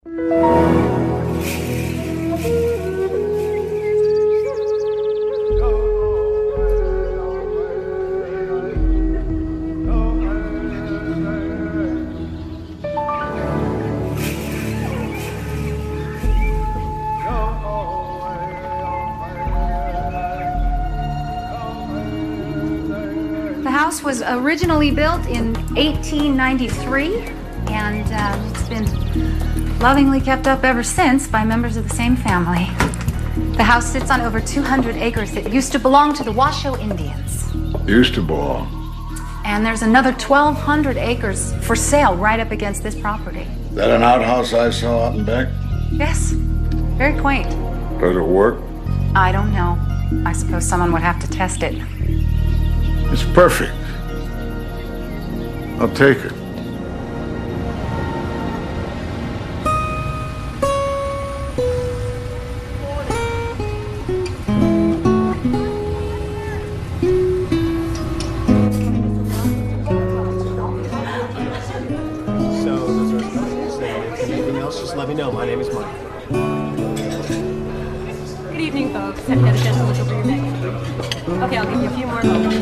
The house was originally built in 1893, and it's been lovingly kept up ever since by members of the same family. The house sits on over 200 acres that used to belong to the Washoe Indians. Used to belong. And there's another 1,200 acres for sale right up against this property. That an outhouse I saw out in back? Yes, very quaint. Does it work? I don't know. I suppose someone would have to test it. It's perfect. I'll take it. Anything else, just let me know. My name is Mike. Good evening, folks. Have you had a chance to look over your menu? Okay, I'll give you a few more moments.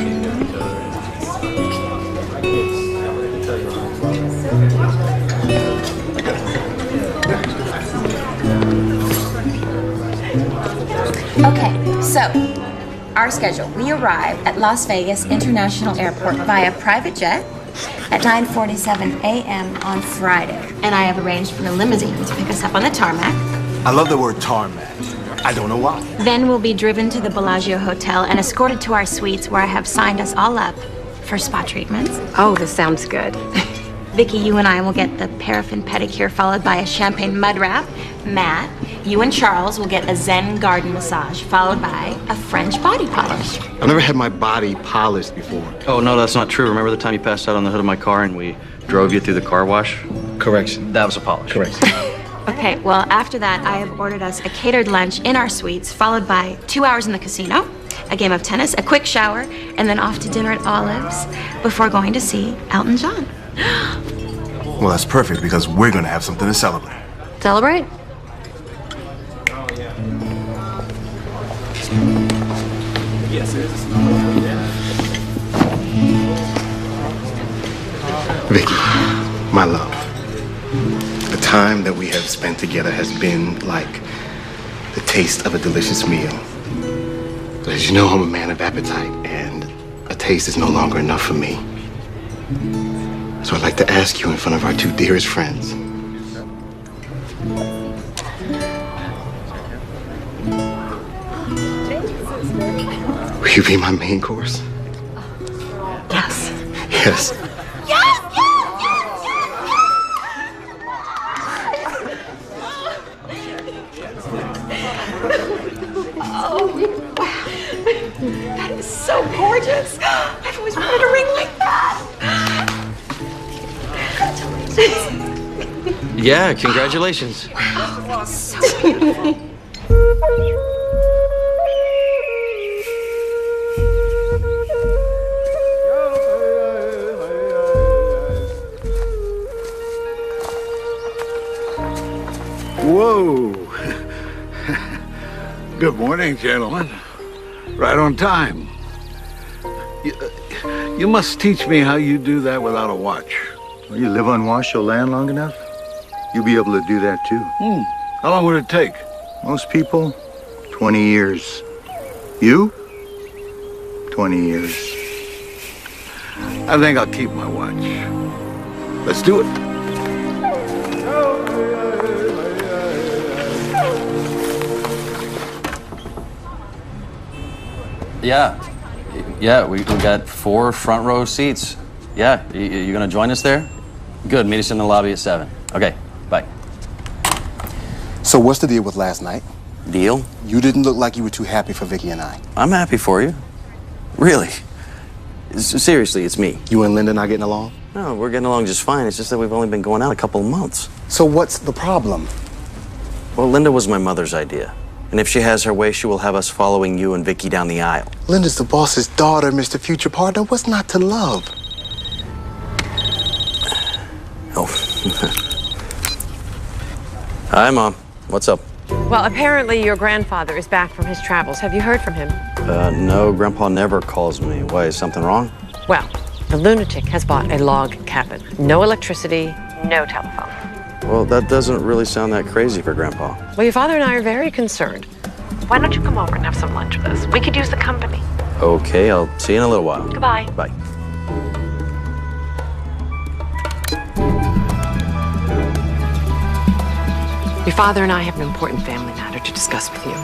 Okay, so our schedule. We arrive at Las Vegas International Airport via private jet at 9:47 a.m. on Friday. And I have arranged for a limousine to pick us up on the tarmac. I love the word tarmac. I don't know why. Then we'll be driven to the Bellagio Hotel and escorted to our suites where I have signed us all up for spa treatments. Oh, this sounds good. Vicky, you and I will get the paraffin pedicure followed by a champagne mud wrap. Matt, you and Charles will get a Zen garden massage followed by a French body polish. I've never had my body polished before. Oh, no, that's not true. Remember the time you passed out on the hood of my car and we drove you through the car wash? Correction. That was a polish. Correction. Okay, well, after that, I have ordered us a catered lunch in our suites, followed by 2 hours in the casino, a game of tennis, a quick shower, and then off to dinner at Olive's before going to see Elton John. Well, that's perfect because we're going to have something to celebrate. Celebrate? Vicky, my love, the time that we have spent together has been like the taste of a delicious meal. But as you know, I'm a man of appetite, and a taste is no longer enough for me. So I'd like to ask you in front of our two dearest friends. Will you be my main course? Yes. Yes. That is so gorgeous. I've always wanted a ring like that. Yeah, congratulations. Whoa. Good morning, gentlemen. Right on time. You must teach me how you do that without a watch. Well, you live on Washoe land long enough, you'll be able to do that too. How long would it take? Most people, 20 years. You? 20 years. I think I'll keep my watch. Let's do it. Yeah, we got 4 front row seats. Yeah, you gonna join us there? Good, meet us in the lobby at 7. Okay, bye. So what's the deal with last night? Deal? You didn't look like you were too happy for Vicky and I. I'm happy for you. Really. Seriously, it's me. You and Linda not getting along? No, we're getting along just fine. It's just that we've only been going out a couple of months. So what's the problem? Well, Linda was my mother's idea. And if she has her way, she will have us following you and Vicky down the aisle. Linda's the boss's daughter, Mr. Future Partner. What's not to love? Oh. Hi, Mom. What's up? Well, apparently your grandfather is back from his travels. Have you heard from him? No, Grandpa never calls me. Why, is something wrong? Well, the lunatic has bought a log cabin. No electricity, no telephone. Well, that doesn't really sound that crazy for Grandpa. Well, your father and I are very concerned. Why don't you come over and have some lunch with us? We could use the company. Okay, I'll see you in a little while. Goodbye. Bye. Your father and I have an important family matter to discuss with you.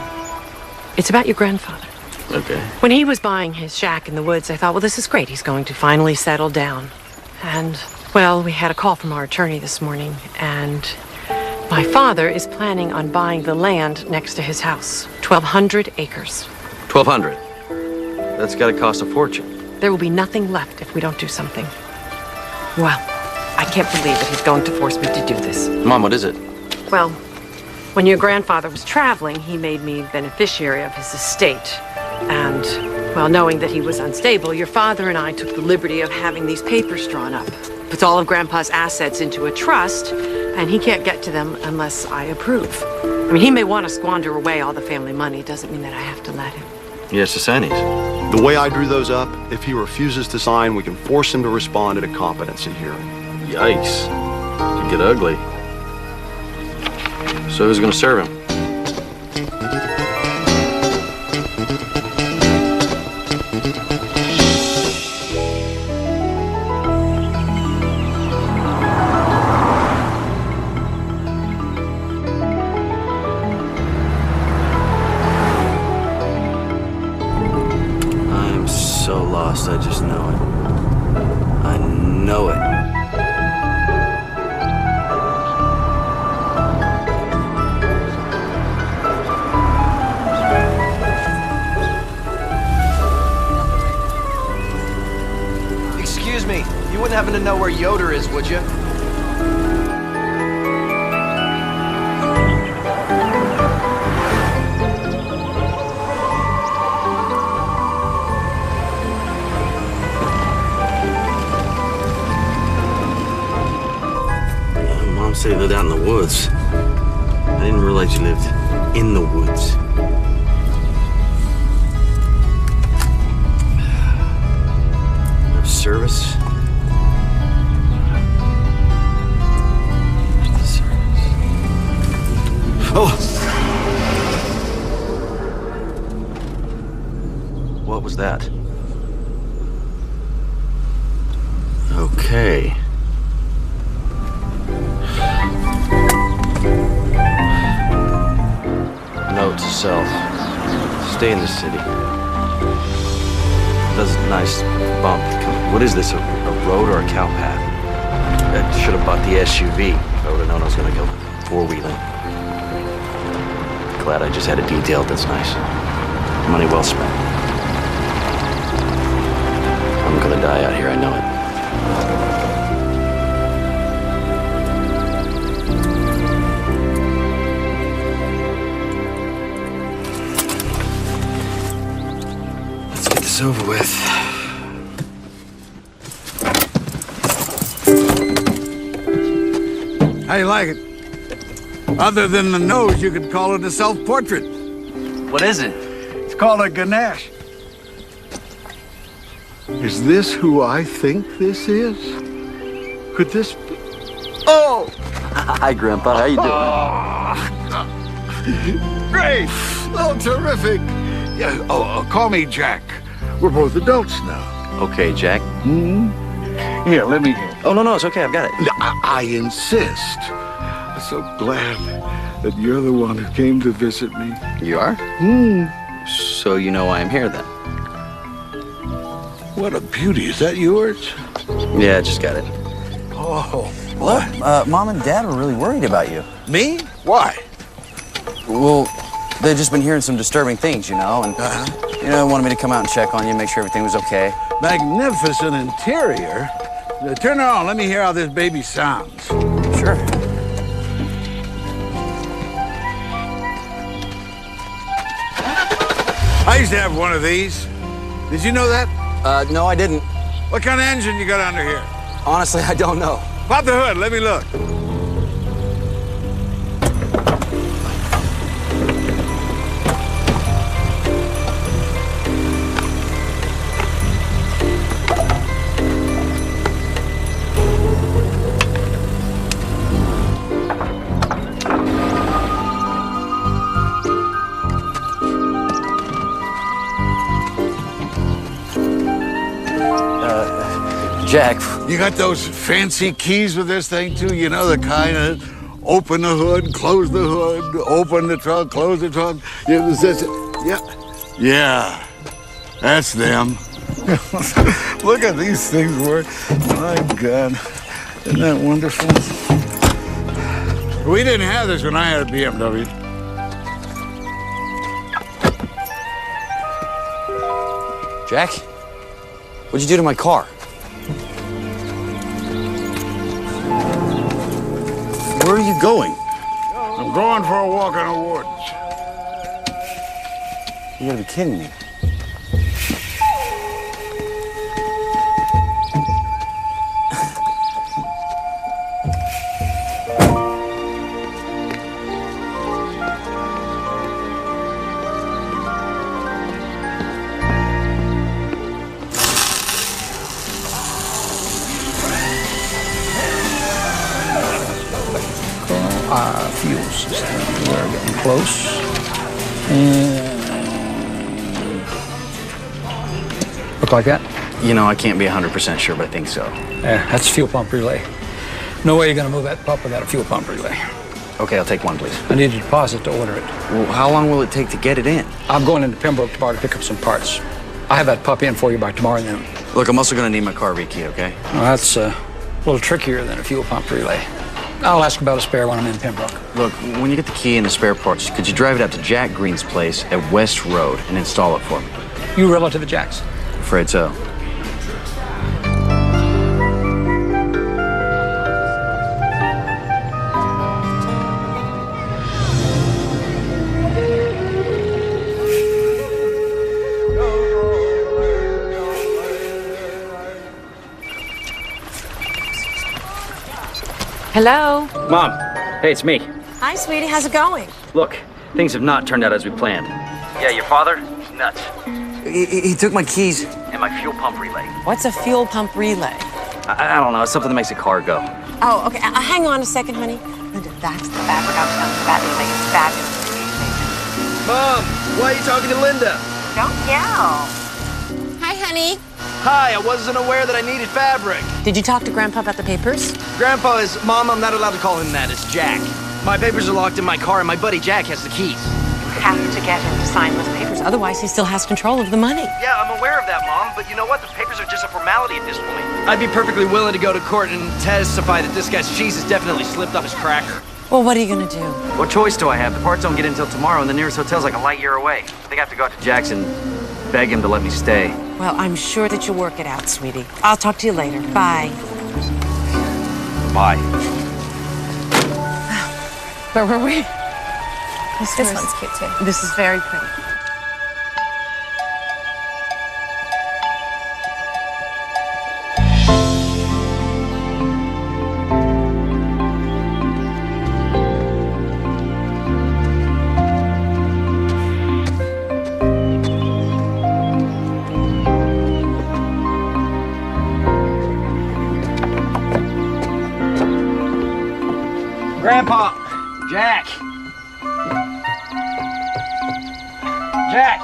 It's about your grandfather. Okay. When he was buying his shack in the woods, I thought, well, this is great. He's going to finally settle down. And, well, we had a call from our attorney this morning, and my father is planning on buying the land next to his house, 1,200 acres. 1,200. That's got to cost a fortune. There will be nothing left if we don't do something. Well, I can't believe that he's going to force me to do this. Mom, what is it? Well, when your grandfather was traveling, he made me beneficiary of his estate. And, well, knowing that he was unstable, your father and I took the liberty of having these papers drawn up. Puts all of Grandpa's assets into a trust, and he can't get to them unless I approve. I mean, he may want to squander away all the family money. It doesn't mean that I have to let him. Yes, to sign these. The way I drew those up, if he refuses to sign, we can force him to respond at a competency hearing. Yikes. Could get ugly. So who's going to serve him? I'm so lost, I just know it. I know it. Excuse me, you wouldn't happen to know where Yoder is, would you? Mom said you lived out in the woods. I didn't realize you lived in the woods. Service. Oh! What was that? Okay. Note to self. Stay in the city. That's a nice bump. What is this, a road or a cow path? I should have bought the SUV if I would have known I was going to go four-wheeling. Glad I just had it detailed, that's nice. Money well spent. I'm going to die out here, I know it. Let's get this over with. How you like it? Other than the nose, you could call it a self-portrait. What is it? It's called a Ganesh. Is this who I think this is? Could this be? Oh! Hi, Grandpa. How you doing? Great! Oh, terrific! Yeah, call me Jack. We're both adults now. Okay, Jack. Here, let me... Oh, no, it's okay. I've got it. I insist. I'm so glad that you're the one who came to visit me. You are? So you know why I'm here, then? What a beauty. Is that yours? Yeah, I just got it. Oh. Look, Mom and Dad were really worried about you. Me? Why? Well, they've just been hearing some disturbing things, you know, and, wanted me to come out and check on you, make sure everything was okay. Magnificent interior. Turn it on. Let me hear how this baby sounds. Sure. I used to have one of these. Did you know that? No, I didn't. What kind of engine you got under here? Honestly, I don't know. Pop the hood. Let me look. Jack. You got those fancy keys with this thing, too? You know, the kind of open the hood, close the hood, open the trunk, close the trunk. Yeah, that's them. Look at these things work. My God, isn't that wonderful? We didn't have this when I had a BMW. Jack? What'd you do to my car? Where are you going? I'm going for a walk in the woods. You gotta be kidding me. Fuel system. We're getting close. And look like that? You know, I can't be 100% sure, but I think so. Yeah, that's fuel pump relay. No way you're gonna move that pup without a fuel pump relay. Okay, I'll take one, please. I need a deposit to order it. Well, how long will it take to get it in? I'm going into Pembroke tomorrow to pick up some parts. I'll have that pup in for you by tomorrow noon. Look, I'm also gonna need my car rekeyed, okay? Well, that's a little trickier than a fuel pump relay. I'll ask about a spare when I'm in Pembroke. Look, when you get the key and the spare parts, could you drive it out to Jack Green's place at West Road and install it for me? You relative to Jack's? Afraid so. Hello? Mom, hey, it's me. Hi, sweetie. How's it going? Look, things have not turned out as we planned. Yeah, your father? Nuts. He took my keys and my fuel pump relay. What's a fuel pump relay? I don't know. It's something that makes a car go. Oh, okay. Hang on a second, honey. Linda, that's the fabric I'm telling you about. Relay is fabulous. Mom, why are you talking to Linda? Don't yell. Hi, honey. Hi, I wasn't aware that I needed fabric. Did you talk to Grandpa about the papers? Grandpa is... Mom, I'm not allowed to call him that. It's Jack. My papers are locked in my car, and my buddy Jack has the keys. You have to get him to sign those papers. Otherwise, he still has control of the money. Yeah, I'm aware of that, Mom, but you know what? The papers are just a formality at this point. I'd be perfectly willing to go to court and testify that this guy's cheese has definitely slipped up his cracker. Well, what are you going to do? What choice do I have? The parts don't get in until tomorrow, and the nearest hotel's like a light year away. I think I have to go out to Jack's and beg him to let me stay. Well, I'm sure that you'll work it out, sweetie. I'll talk to you later. Bye. Bye. Where were we? This one's cute too. This is very pretty. Grandpa! Jack! Jack!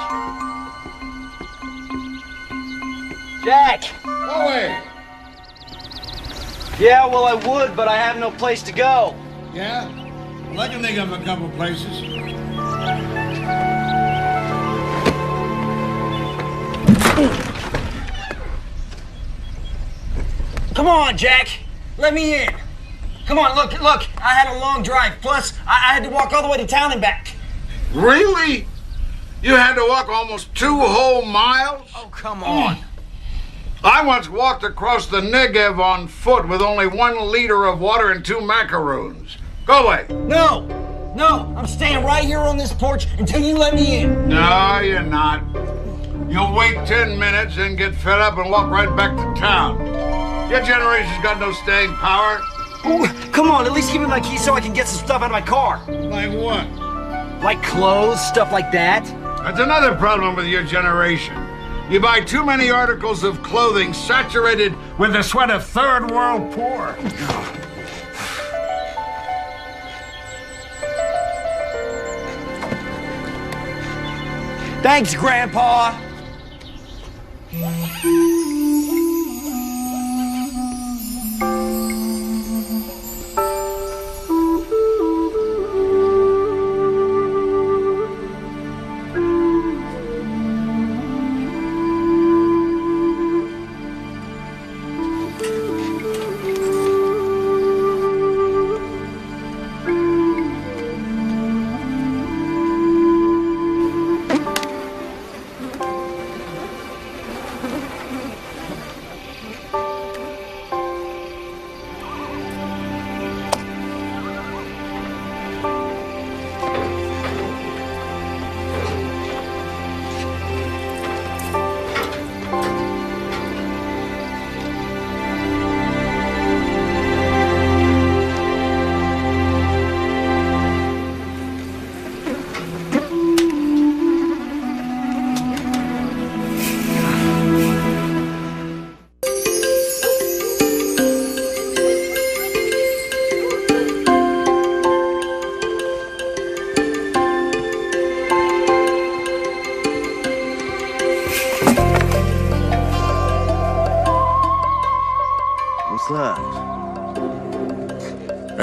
Jack! No way. Yeah, well, I would, but I have no place to go. Yeah? Well, I can think of a couple places. Come on, Jack! Let me in! Come on, look, I had a long drive. Plus, I had to walk all the way to town and back. Really? You had to walk almost 2 whole miles? Oh, come on. I once walked across the Negev on foot with only 1 liter of water and 2 macaroons. Go away. No, I'm staying right here on this porch until you let me in. No, you're not. You'll wait 10 minutes and get fed up and walk right back to town. Your generation's got no staying power. Ooh, come on, at least give me my keys so I can get some stuff out of my car. Like what? Like clothes, stuff like that. That's another problem with your generation. You buy too many articles of clothing saturated with the sweat of third world poor. Thanks, Grandpa.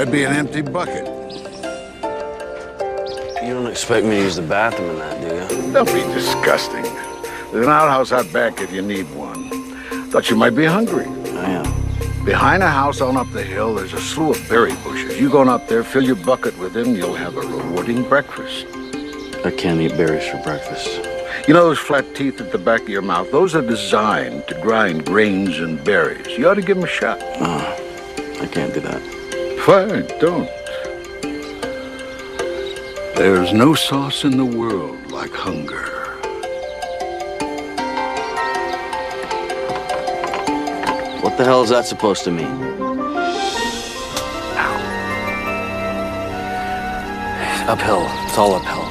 That'd be an empty bucket. You don't expect me to use the bathroom in that, do you? Don't be disgusting. There's an outhouse out back if you need one. Thought you might be hungry. I am. Behind a house on up the hill, there's a slew of berry bushes. You go on up there, fill your bucket with them, you'll have a rewarding breakfast. I can't eat berries for breakfast. You know those flat teeth at the back of your mouth? Those are designed to grind grains and berries. You ought to give them a shot. I can't do that. Fine, don't. There's no sauce in the world like hunger. What the hell is that supposed to mean? Uphill. It's all uphill.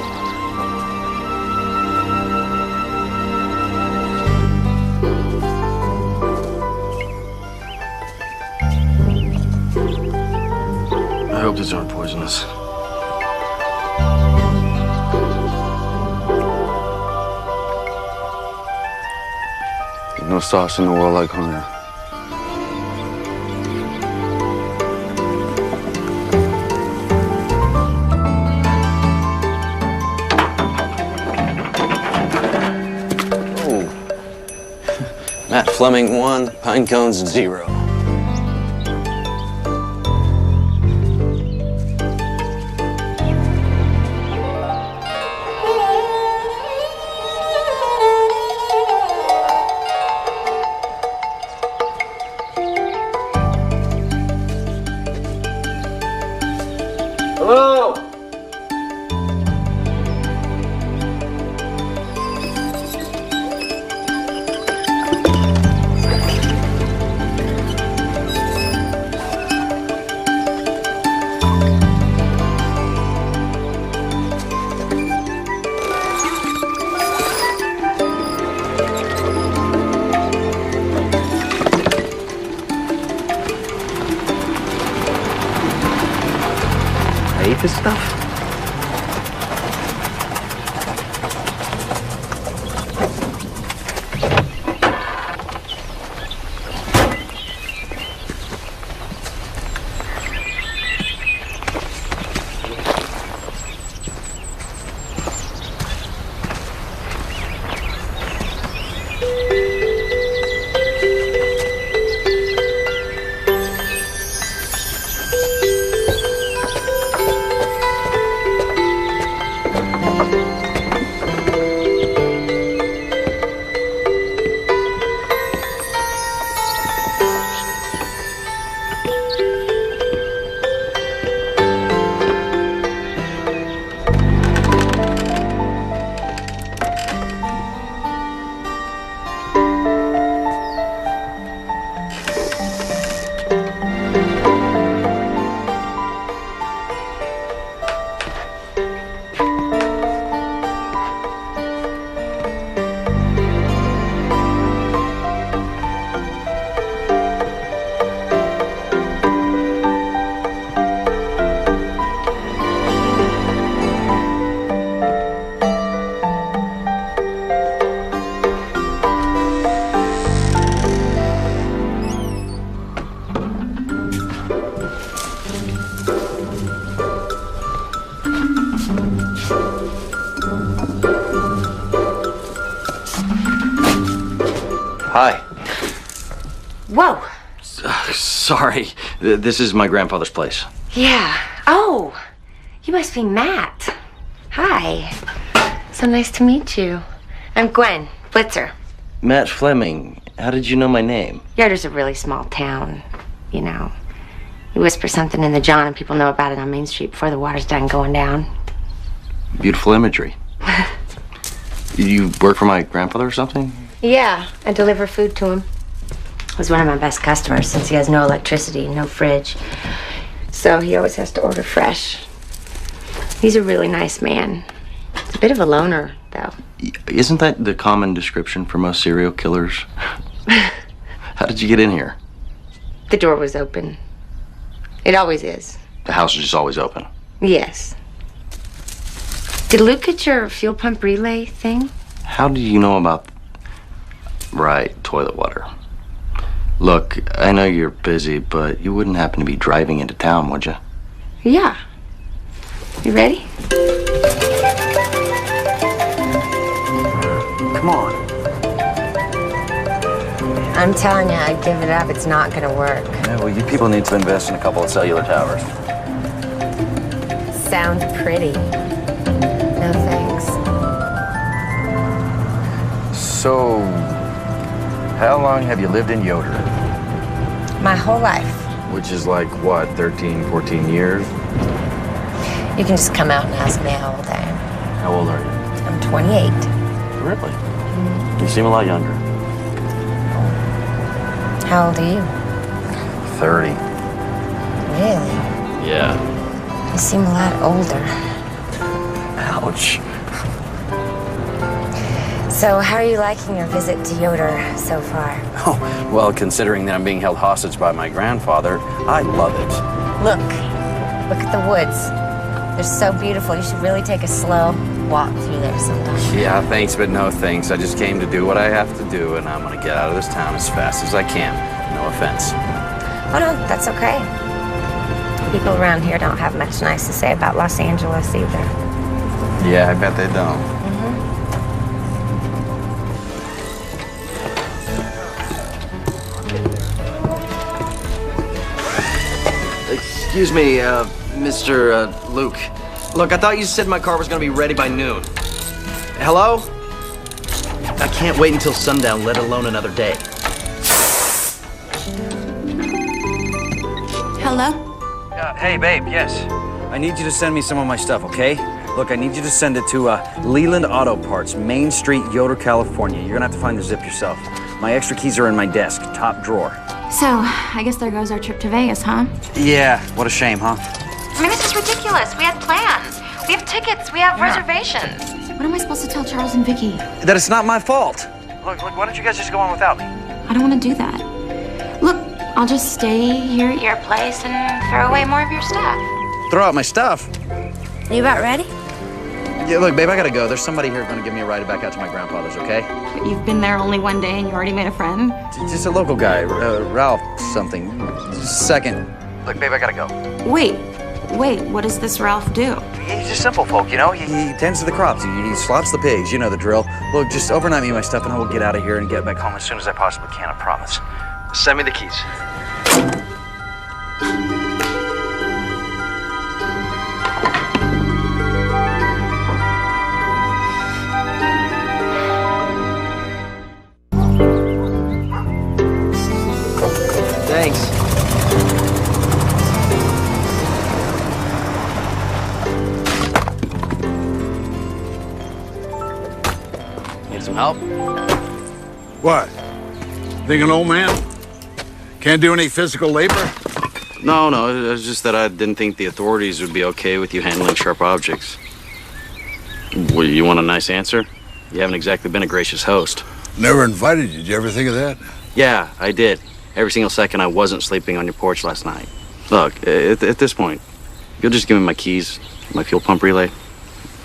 I hope these aren't poisonous. There's no sauce in the world like hunger. Matt Fleming 1, Pine Cones 0. Hello? I ate this stuff? Hi. Whoa. Sorry. This is my grandfather's place. Yeah. Oh, you must be Matt. Hi. So nice to meet you. I'm Gwen Blitzer. Matt Fleming. How did you know my name? Yarder's a really small town, you know. You whisper something in the John and people know about it on Main Street before the water's done going down. Beautiful imagery. You work for my grandfather or something? Yeah, I deliver food to him. He's one of my best customers since he has no electricity, no fridge. So he always has to order fresh. He's a really nice man. He's a bit of a loner, though. Isn't that the common description for most serial killers? How did you get in here? The door was open. It always is. The house is just always open. Yes. Did Luke get your fuel pump relay thing? How do you know about... Right, toilet water. Look, I know you're busy, but you wouldn't happen to be driving into town, would you? Yeah. You ready? Come on. I'm telling you, I'd give it up. It's not gonna work. Yeah, well, you people need to invest in a couple of cellular towers. Sounds pretty. No thanks. So, how long have you lived in Yoder? My whole life. Which is like, what, 13, 14 years? You can just come out and ask me how old I am. How old are you? I'm 28. Really? You seem a lot younger. How old are you? 30. Really? Yeah. You seem a lot older. Ouch. So, how are you liking your visit to Yoder so far? Oh, well, considering that I'm being held hostage by my grandfather, I love it. Look at the woods. They're so beautiful. You should really take a slow walk through there sometime. Yeah, thanks, but no thanks. I just came to do what I have to do, and I'm gonna get out of this town as fast as I can. No offense. Oh no, that's okay. People around here don't have much nice to say about Los Angeles either. Yeah, I bet they don't. Excuse me, Mr. Luke. Look, I thought you said my car was gonna be ready by noon. Hello? I can't wait until sundown, let alone another day. Hello? Hey, babe, yes. I need you to send me some of my stuff, okay? Look, I need you to send it to Leland Auto Parts, Main Street, Yoder, California. You're gonna have to find the zip yourself. My extra keys are in my desk, top drawer. So, I guess there goes our trip to Vegas, huh? Yeah, what a shame, huh? I mean, this is ridiculous. We had plans. We have tickets. We have reservations. What am I supposed to tell Charles and Vicky? That it's not my fault. Look, why don't you guys just go on without me? I don't want to do that. Look, I'll just stay here at your place and throw away more of your stuff. Throw out my stuff? You about ready? Yeah, look, babe, I gotta go. There's somebody here gonna give me a ride back out to my grandfather's, okay? But you've been there only one day and you already made a friend? Just a local guy, Ralph something. Just a second. Look, babe, I gotta go. Wait, what does this Ralph do? He's just simple folk, you know? He tends to the crops. He slops the pigs. You know the drill. Look, just overnight me my stuff and I will get out of here and get back home as soon as I possibly can, I promise. Send me the keys. Thanks. Need some help? What? Think an old man? Can't do any physical labor? No, it was just that I didn't think the authorities would be okay with you handling sharp objects. Well, you want a nice answer? You haven't exactly been a gracious host. Never invited you. Did you ever think of that? Yeah, I did. Every single second I wasn't sleeping on your porch last night. Look, at this point, you'll just give me my keys, my fuel pump relay.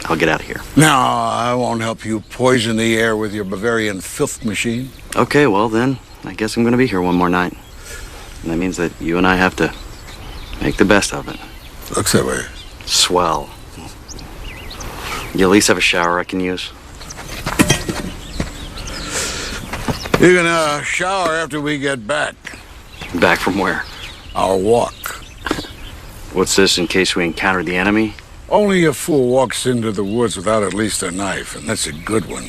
I'll get out of here. No, I won't help you poison the air with your Bavarian filth machine. Okay, well then, I guess I'm gonna be here one more night. And that means that you and I have to make the best of it. Looks that way. Swell. You at least have a shower I can use? You can shower after we get back. Back from where? Our walk. What's this, in case we encounter the enemy? Only a fool walks into the woods without at least a knife, and that's a good one.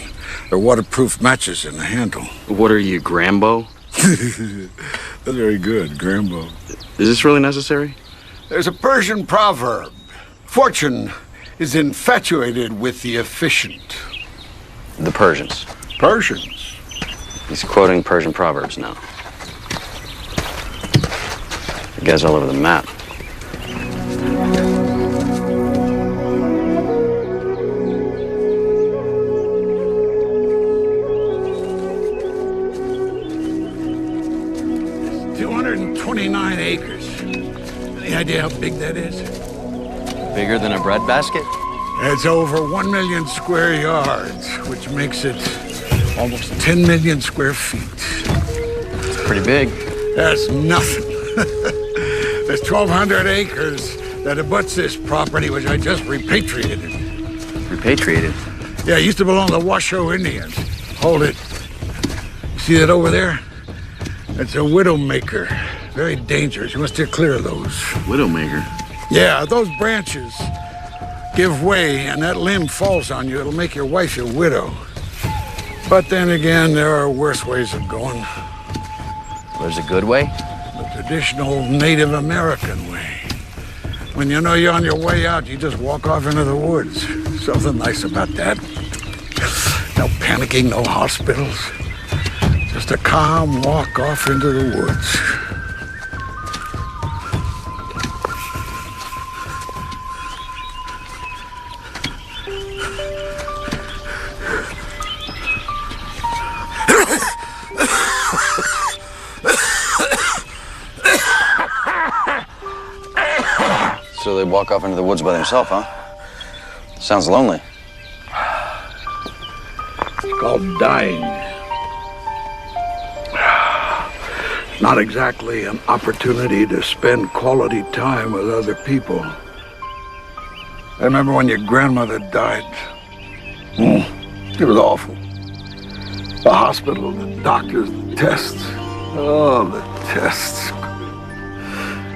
There are waterproof matches in the handle. What are you, Grambo? That's very good, Grambo. Is this really necessary? There's a Persian proverb. Fortune is infatuated with the efficient. The Persians. Persians? He's quoting Persian proverbs now. The guy's all over the map. $229 acres. Any idea how big that is? Bigger than a breadbasket? It's over 1 million square yards, which makes it almost 10 million square feet. It's pretty big. That's nothing. There's 1,200 acres that abuts this property, which I just repatriated. Repatriated? Yeah, it used to belong to the Washoe Indians. Hold it. See that over there? That's a widowmaker. Very dangerous. You must steer clear of those. Widowmaker? Yeah, those branches give way and that limb falls on you. It'll make your wife your widow. But then again, there are worse ways of going. There's a good way? The traditional Native American way. When you know you're on your way out, you just walk off into the woods. Something nice about that. No panicking, no hospitals. Just a calm walk off into the woods. So they walk off into the woods by themselves, huh? Sounds lonely. It's called dying. Not exactly an opportunity to spend quality time with other people. I remember when your grandmother died. It was awful. The hospital, the doctors, the tests. Oh, the tests.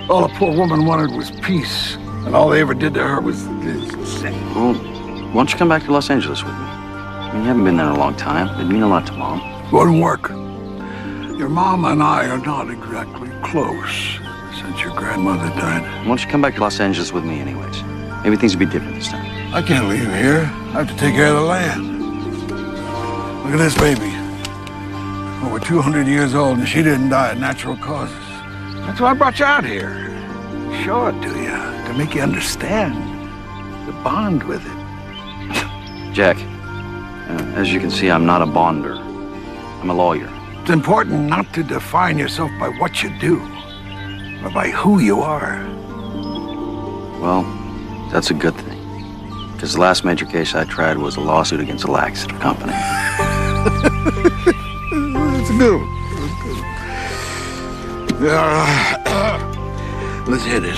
All the poor woman wanted was peace, and all they ever did to her was this. Well, why don't you come back to Los Angeles with me? I mean, you haven't been there in a long time. It'd mean a lot to Mom. Wouldn't work. Your mom and I are not exactly close since your grandmother died. Why don't you come back to Los Angeles with me anyways? Maybe things will be different this time. I can't leave here. I have to take care of the land. Look at this baby. Over 200 years old, and she didn't die of natural causes. That's why I brought you out here. Show it to you, to make you understand, to bond with it. Jack, as you can see, I'm not a bonder. I'm a lawyer. It's important not to define yourself by what you do, but by who you are. Well, that's a good thing. Because the last major case I tried was a lawsuit against a laxative company. That's a good one. Let's hit it.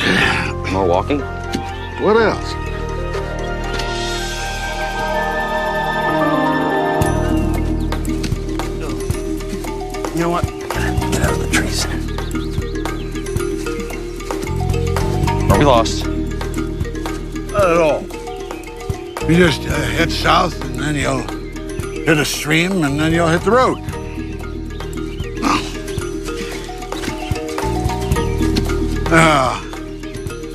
More walking? What else? You know what? Get out of the trees. Are we lost? Not at all. You just head south, and then you'll hit a stream, and then you'll hit the road.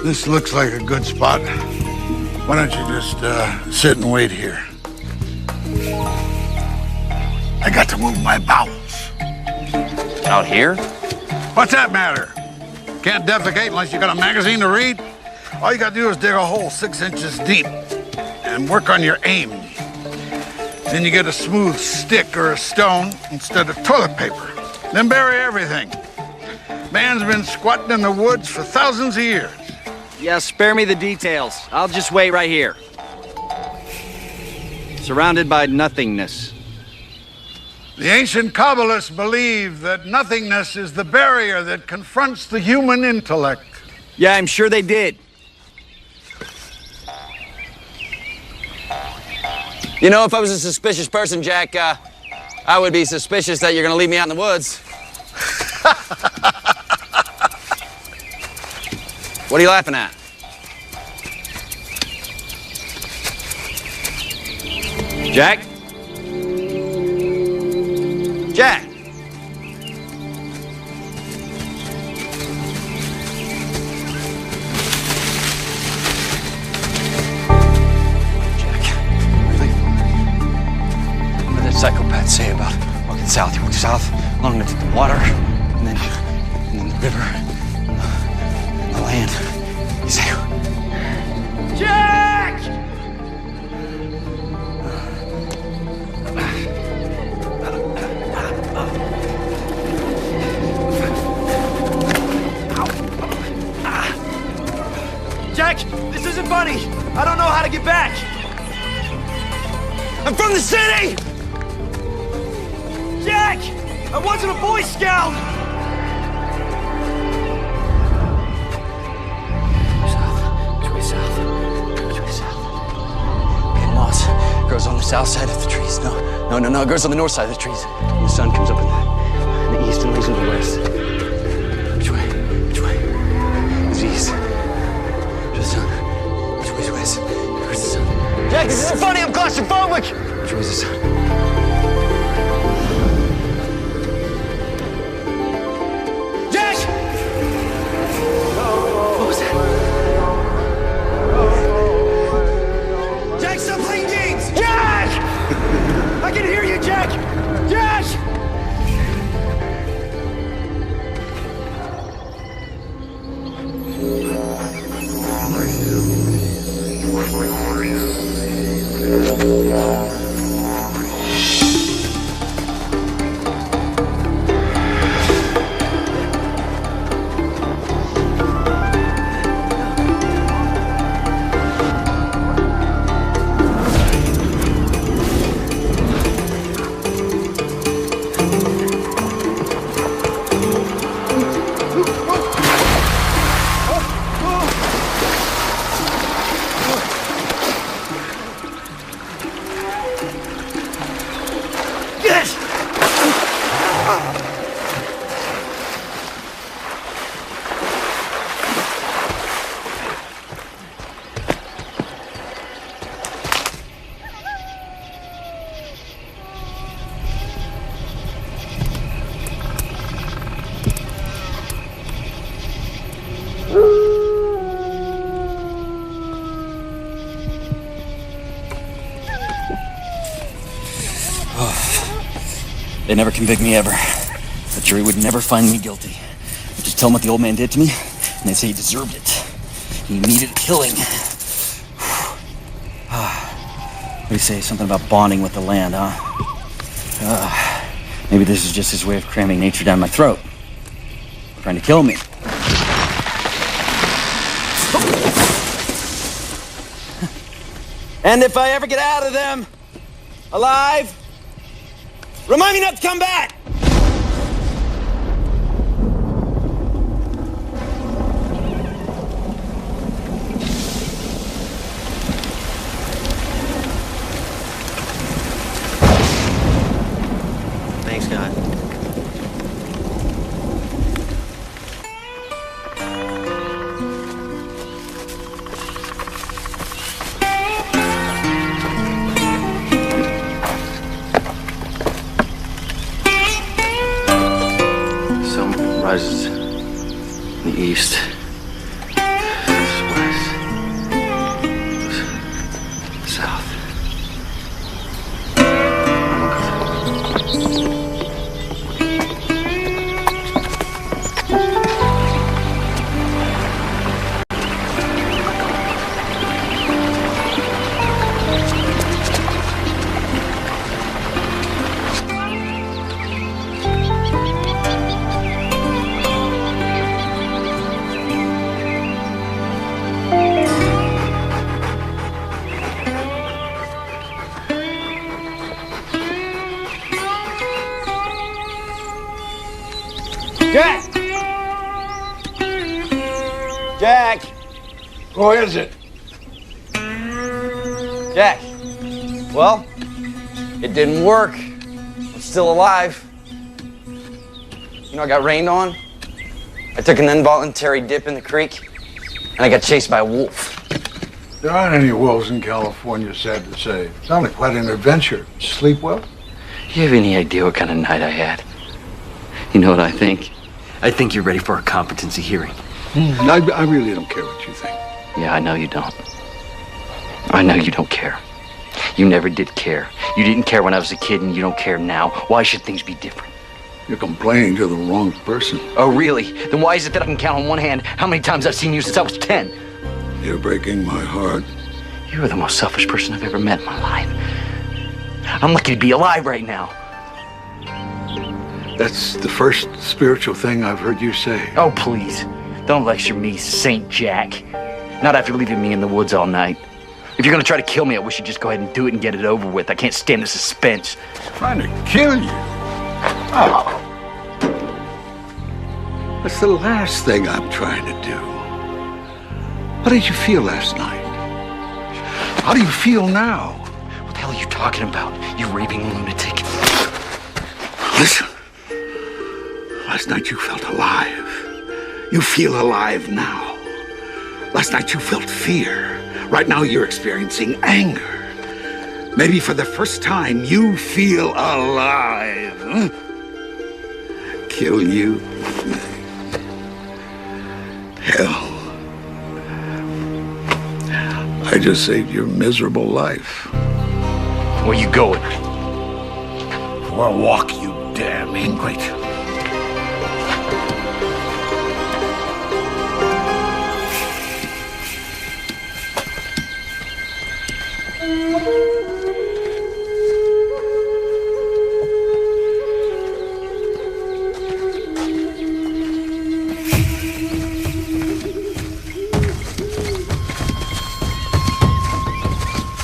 This looks like a good spot. Why don't you just sit and wait here? I got to move my bowels. Out here? What's that matter? Can't defecate unless you got a magazine to read? All you gotta do is dig a hole 6 inches deep and work on your aim. Then you get a smooth stick or a stone instead of toilet paper. Then bury everything. Man's been squatting in the woods for thousands of years. Yeah, spare me the details. I'll just wait right here. Surrounded by nothingness. The ancient Kabbalists believe that nothingness is the barrier that confronts the human intellect. Yeah, I'm sure they did. You know, if I was a suspicious person, Jack, I would be suspicious that you're gonna leave me out in the woods. What are you laughing at? Jack? Jack! What did that psychopath say about walking south? You walk south, along the water, and then the river, and the land. You say, Jack! Jack, this isn't funny. I don't know how to get back. I'm from the city! Jack! I wasn't a Boy Scout! grows on the south side of the trees. No. It grows on the north side of the trees. And the sun comes up in the east and lays in the west. Which way? It's east. Where's the sun? Which way's west? Where's the sun? Jack, this isn't funny. I'm claustrophobic. Which way's the sun? Jack! What was that? Jack, stop playing games! Jack! I can hear you, Jack! Jack! They never convict me ever. The jury would never find me guilty. I'd just tell them what the old man did to me, and they'd say he deserved it. He needed a killing. What do you say? Something about bonding with the land, huh? Maybe this is just his way of cramming nature down my throat. Trying to kill me. And if I ever get out of them alive, remind me not to come back! Thanks, God. Rises in the east, west, south. Jack! Jack! Who is it? Jack! Well, it didn't work. I'm still alive. You know, I got rained on. I took an involuntary dip in the creek, and I got chased by a wolf. There aren't any wolves in California, sad to say. Sounded quite an adventure. Sleep well? You have any idea what kind of night I had? You know what I think? I think you're ready for a competency hearing. I really don't care what you think. Yeah, I know you don't. I know you don't care. You never did care. You didn't care when I was a kid, and you don't care now. Why should things be different? You're complaining to the wrong person. Oh, really? Then why is it that I can count on one hand how many times I've seen you since I was 10? You're breaking my heart. You are the most selfish person I've ever met in my life. I'm lucky to be alive right now. That's the first spiritual thing I've heard you say. Oh, please. Don't lecture me, Saint Jack. Not after leaving me in the woods all night. If you're gonna try to kill me, I wish you'd just go ahead and do it and get it over with. I can't stand the suspense. Trying to kill you? Oh. That's the last thing I'm trying to do. How did you feel last night? How do you feel now? What the hell hell are you talking about, you raving lunatic? Listen. Last night you felt alive. You feel alive now. Last night you felt fear. Right now you're experiencing anger. Maybe for the first time you feel alive. Huh? Kill you? Hell. I just saved your miserable life. Where you going? For a walk, you damn ingrate.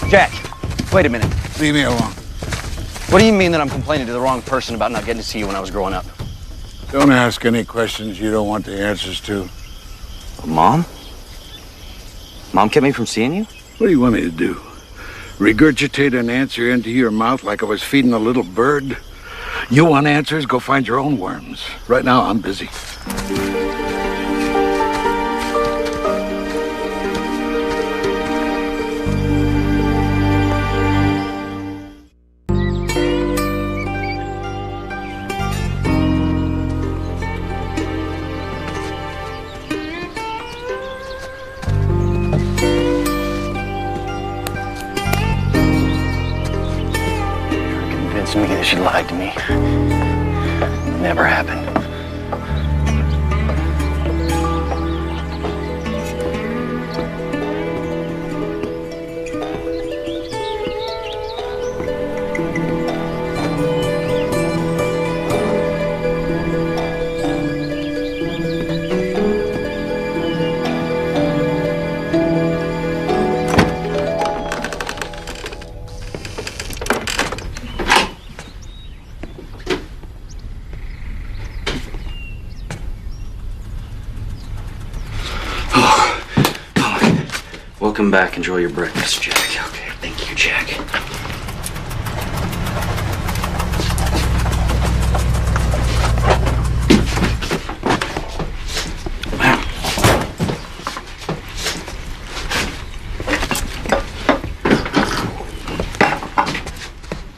Jack, wait a minute. Leave me alone. What do you mean that I'm complaining to the wrong person about not getting to see you when I was growing up? Don't ask any questions you don't want the answers to. Mom? Mom kept me from seeing you? What do you want me to do? Regurgitate an answer into your mouth like I was feeding a little bird? You want answers? Go find your own worms. Right now, I'm busy. Me that she lied to me. Never happened. Welcome back. Enjoy your breakfast, Jack. Okay, thank you, Jack.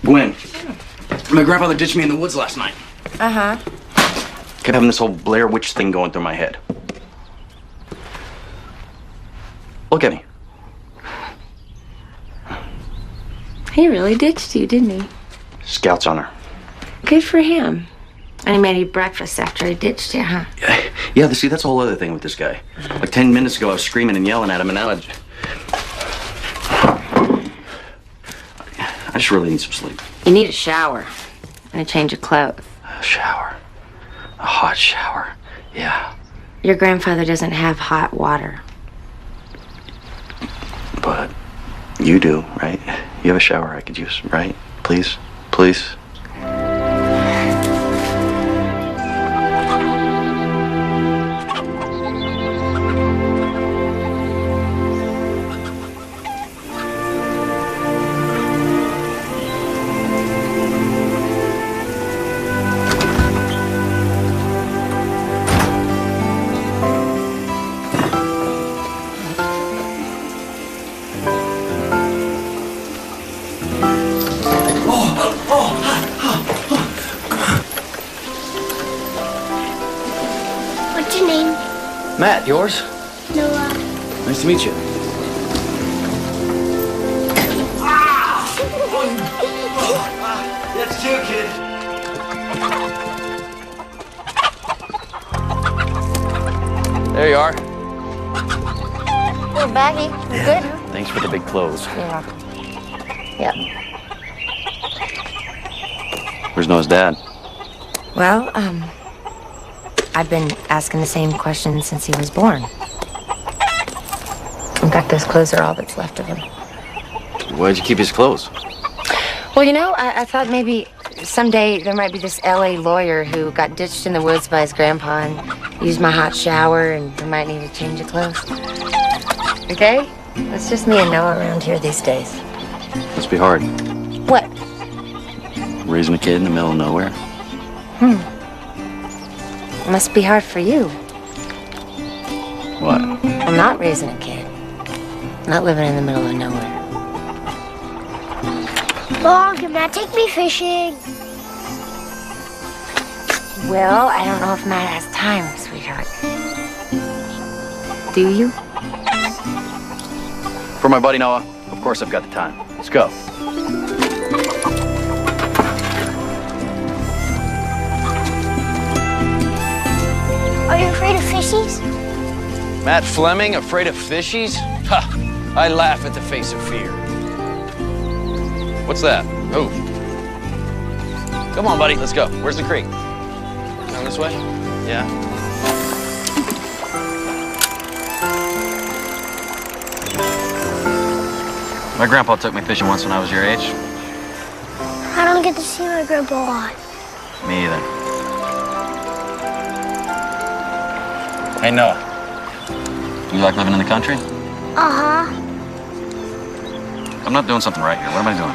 Gwen, my grandfather ditched me in the woods last night. Uh-huh. Kept having this whole Blair Witch thing going through my head. Look at me. He really ditched you, didn't he? Scout's on her. Good for him. And he made you breakfast after he ditched you, huh? Yeah, see, that's a whole other thing with this guy. Like 10 minutes ago, I was screaming and yelling at him, and now I just really need some sleep. You need a shower and a change of clothes. A shower. A hot shower. Yeah. Your grandfather doesn't have hot water. But you do, right? You have a shower I could use, right? Please? Please? What's your name? Matt, yours? Noah. Nice to meet you. That's two, kid. There you are. Little baggy. You good? Thanks for the big clothes. You're welcome. Yep. Where's Noah's dad? Well, I've been asking the same question since he was born. In fact, those clothes are all that's left of him. Why'd you keep his clothes? Well, you know, I thought maybe someday there might be this LA lawyer who got ditched in the woods by his grandpa and used my hot shower, and he might need a change of clothes. Okay? It's just me and Noah around here these days. Must be hard. What? Raising a kid in the middle of nowhere. It must be hard for you. What? I'm not raising a kid. Not living in the middle of nowhere. Mom, can Matt take me fishing? Well, I don't know if Matt has time, sweetheart. Do you? For my buddy Noah, of course I've got the time. Let's go. Are you afraid of fishies? Matt Fleming, afraid of fishies? Ha! I laugh at the face of fear. What's that? Oh. Come on, buddy, let's go. Where's the creek? Down this way? Yeah. My grandpa took me fishing once when I was your age. I don't get to see my grandpa a lot. Me either. Hey, Noah. You like living in the country? Uh-huh. I'm not doing something right here. What am I doing?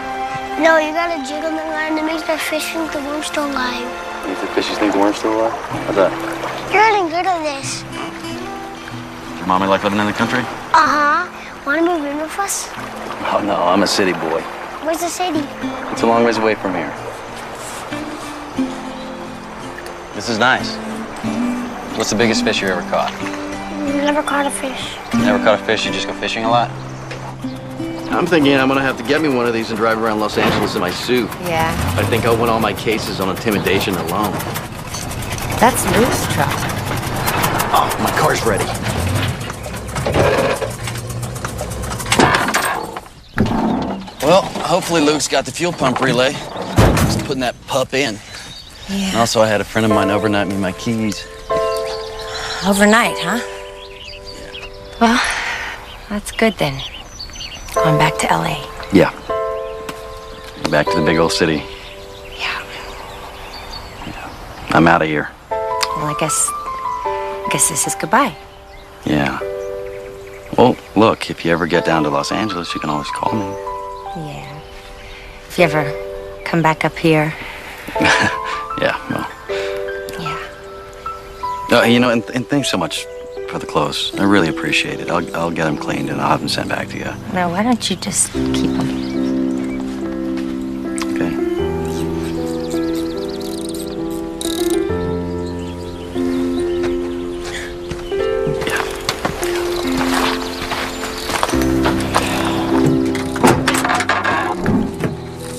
No, you gotta jiggle the line that makes that fish think the worm's still alive. You think fishies think the worm's still alive? How's that? You're getting good at this. Your mommy like living in the country? Uh-huh. Wanna move in with us? Oh, no, I'm a city boy. Where's the city? It's a long ways away from here. This is nice. What's the biggest fish you ever caught? Never caught a fish. You never caught a fish? You just go fishing a lot? I'm thinking I'm gonna have to get me one of these and drive around Los Angeles in my suit. Yeah. I think I'll win all my cases on intimidation alone. That's Luke's truck. Oh, my car's ready. Well, hopefully Luke's got the fuel pump relay. Just putting that pup in. Yeah. And also, I had a friend of mine overnight me my keys. Overnight, huh? Well, that's good then. Going back to LA. Yeah. Back to the big old city. Yeah. I'm out of here. Well, I guess this is goodbye. Yeah. Well, look, if you ever get down to Los Angeles, you can always call me. Yeah. If you ever come back up here. Yeah, well. Yeah. You know, and thanks so much for the clothes. I really appreciate it. I'll get them cleaned and I'll have them sent back to you. Now, why don't you just keep them? Okay.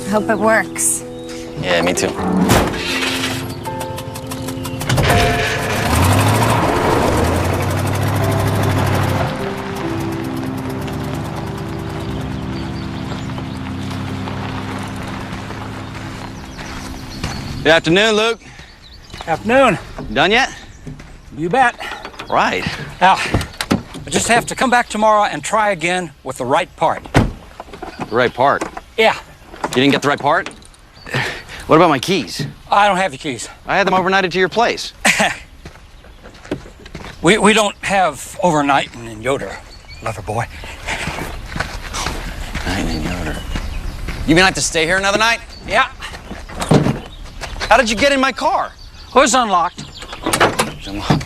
I hope it works. Yeah, me too. Good afternoon, Luke. Afternoon. Done yet? You bet. Right. Now, I just have to come back tomorrow and try again with the right part. The right part? Yeah. You didn't get the right part? What about my keys? I don't have your keys. I had them overnighted to your place. We don't have overnighting in Yoder, lover boy. Night in Yoder. You gonna have to stay here another night? Yeah. How did you get in my car? It was unlocked. It was unlocked.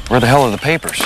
Where the hell are the papers?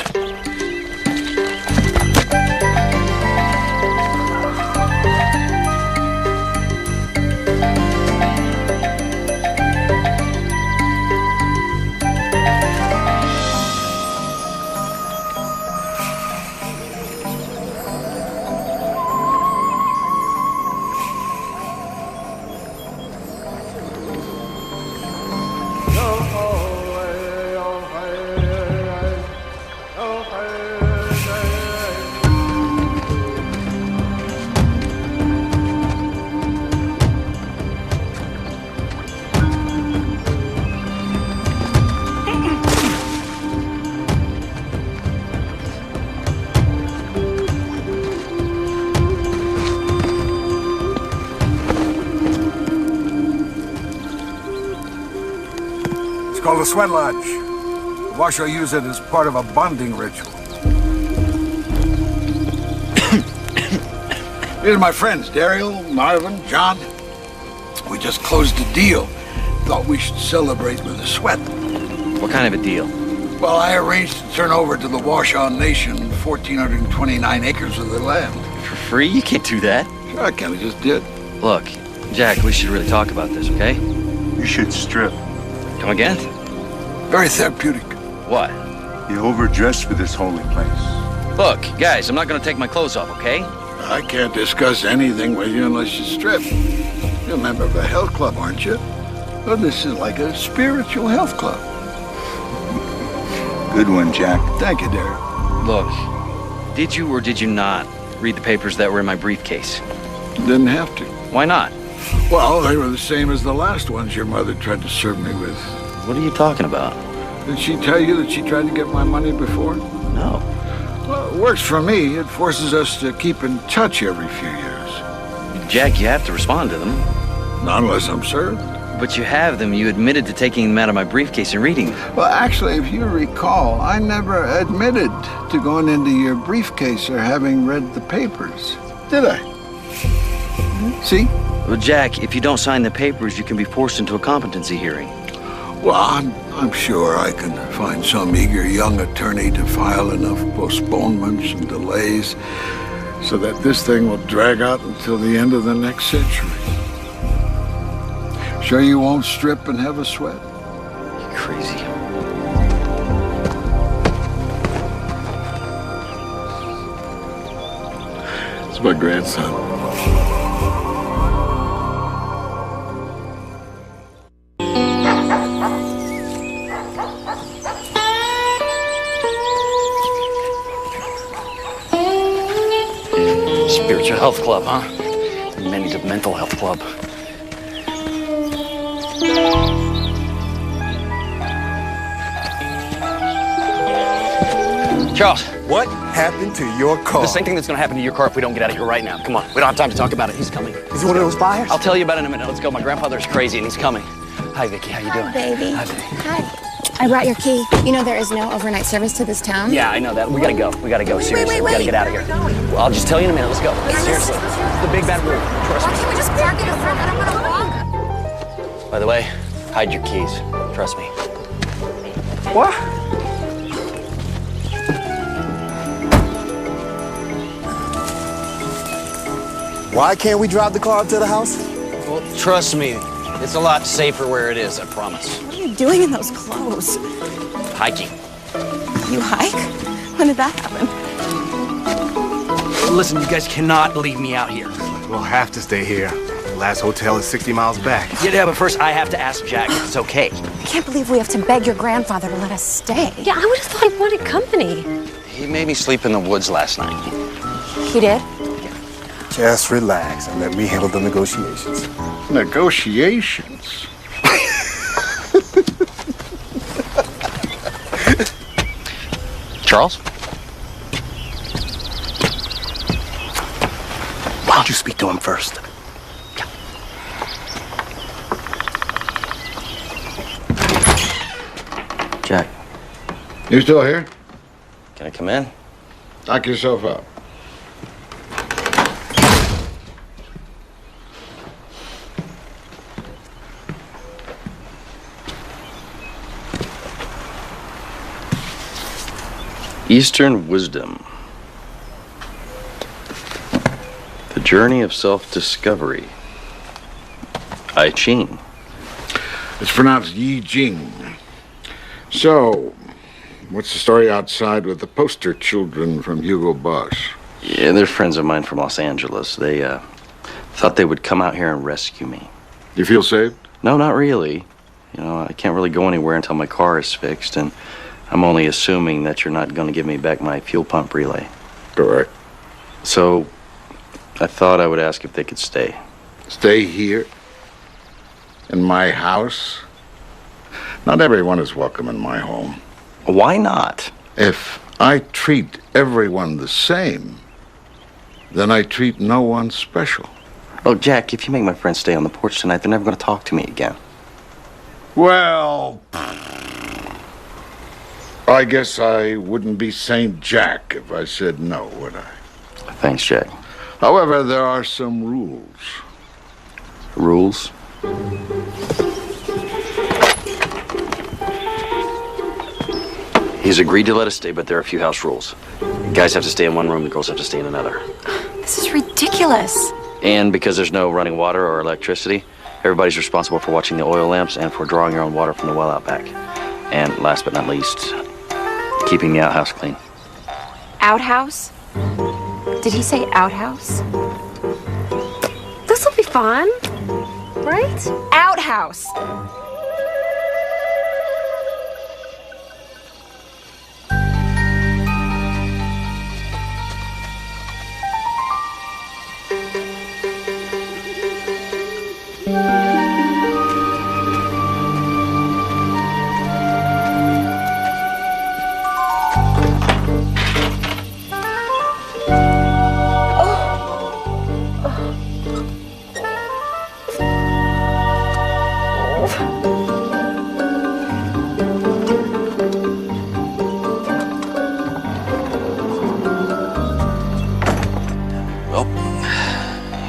called a sweat lodge. The Washoe use it as part of a bonding ritual. Here's my friends, Daryl, Marvin, John. We just closed a deal. Thought we should celebrate with a sweat. What kind of a deal? Well, I arranged to turn over to the Washoe Nation 1,429 acres of their land. For free? You can't do that. Sure I can, I just did. Look, Jack, we should really talk about this, okay? You should strip. Come again? Very therapeutic. What? You overdressed for this holy place. Look, guys, I'm not gonna take my clothes off, okay? I can't discuss anything with you unless you strip. You're a member of a health club, aren't you? Well, this is like a spiritual health club. Good one, Jack. Thank you, Derek. Look, did you or did you not read the papers that were in my briefcase? Didn't have to. Why not? Well, they were the same as the last ones your mother tried to serve me with. What are you talking about? Did she tell you that she tried to get my money before? No. Well, it works for me. It forces us to keep in touch every few years. Jack, you have to respond to them. Not unless I'm served. But you have them. You admitted to taking them out of my briefcase and reading them. Well, actually, if you recall, I never admitted to going into your briefcase or having read the papers, did I? See? Well, Jack, if you don't sign the papers, you can be forced into a competency hearing. Well, I'm sure I can find some eager young attorney to file enough postponements and delays so that this thing will drag out until the end of the next century. Sure you won't strip and have a sweat? You crazy. It's my grandson. Spiritual Health Club, huh? And many's a mental health club. Charles. What happened to your car? The same thing that's gonna happen to your car if we don't get out of here right now. Come on, we don't have time to talk about it. He's coming. Is he one of those buyers? I'll tell you about it in a minute. Let's go. My grandfather's crazy and he's coming. Hi, Vicky. How you doing? Hi, baby. Hi, baby. Hi. I brought your key. You know there is no overnight service to this town? Yeah, I know that. We gotta go. We gotta go. Seriously, we gotta get out of here. Well, I'll just tell you in a minute. Let's go. Seriously. It's the big bad rule. Trust me. Why can't we just park in the front? I don't want to walk. By the way, hide your keys. Trust me. What? Why can't we drive the car up to the house? Well, trust me. It's a lot safer where it is, I promise. What are you doing in those clothes? Hiking. You hike? When did that happen? Listen, you guys cannot leave me out here. We'll have to stay here. The last hotel is 60 miles back. Yeah, but first I have to ask Jack if it's okay. I can't believe we have to beg your grandfather to let us stay. Yeah, I would have thought he wanted company. He made me sleep in the woods last night. He did? Just relax and let me handle the negotiations. Negotiations? Charles? Why don't you speak to him first? Jack. You still here? Can I come in? Knock yourself out. Eastern Wisdom. The Journey of Self-Discovery. I Ching. It's pronounced Yi Jing. So, what's the story outside with the poster children from Hugo Boss? Yeah, they're friends of mine from Los Angeles. They thought they would come out here and rescue me. You feel saved? No, not really. You know, I can't really go anywhere until my car is fixed, and I'm only assuming that you're not going to give me back my fuel pump relay. Correct. So, I thought I would ask if they could stay. Stay here? In my house? Not everyone is welcome in my home. Why not? If I treat everyone the same, then I treat no one special. Oh, Jack, if you make my friends stay on the porch tonight, they're never going to talk to me again. Well, I guess I wouldn't be St. Jack if I said no, would I? Thanks, Jack. However, there are some rules. Rules? He's agreed to let us stay, but there are a few house rules. Guys have to stay in one room, the girls have to stay in another. This is ridiculous. And because there's no running water or electricity, everybody's responsible for watching the oil lamps and for drawing your own water from the well out back. And last but not least, keeping the outhouse clean. Outhouse? Did he say outhouse? This'll be fun, right? Outhouse.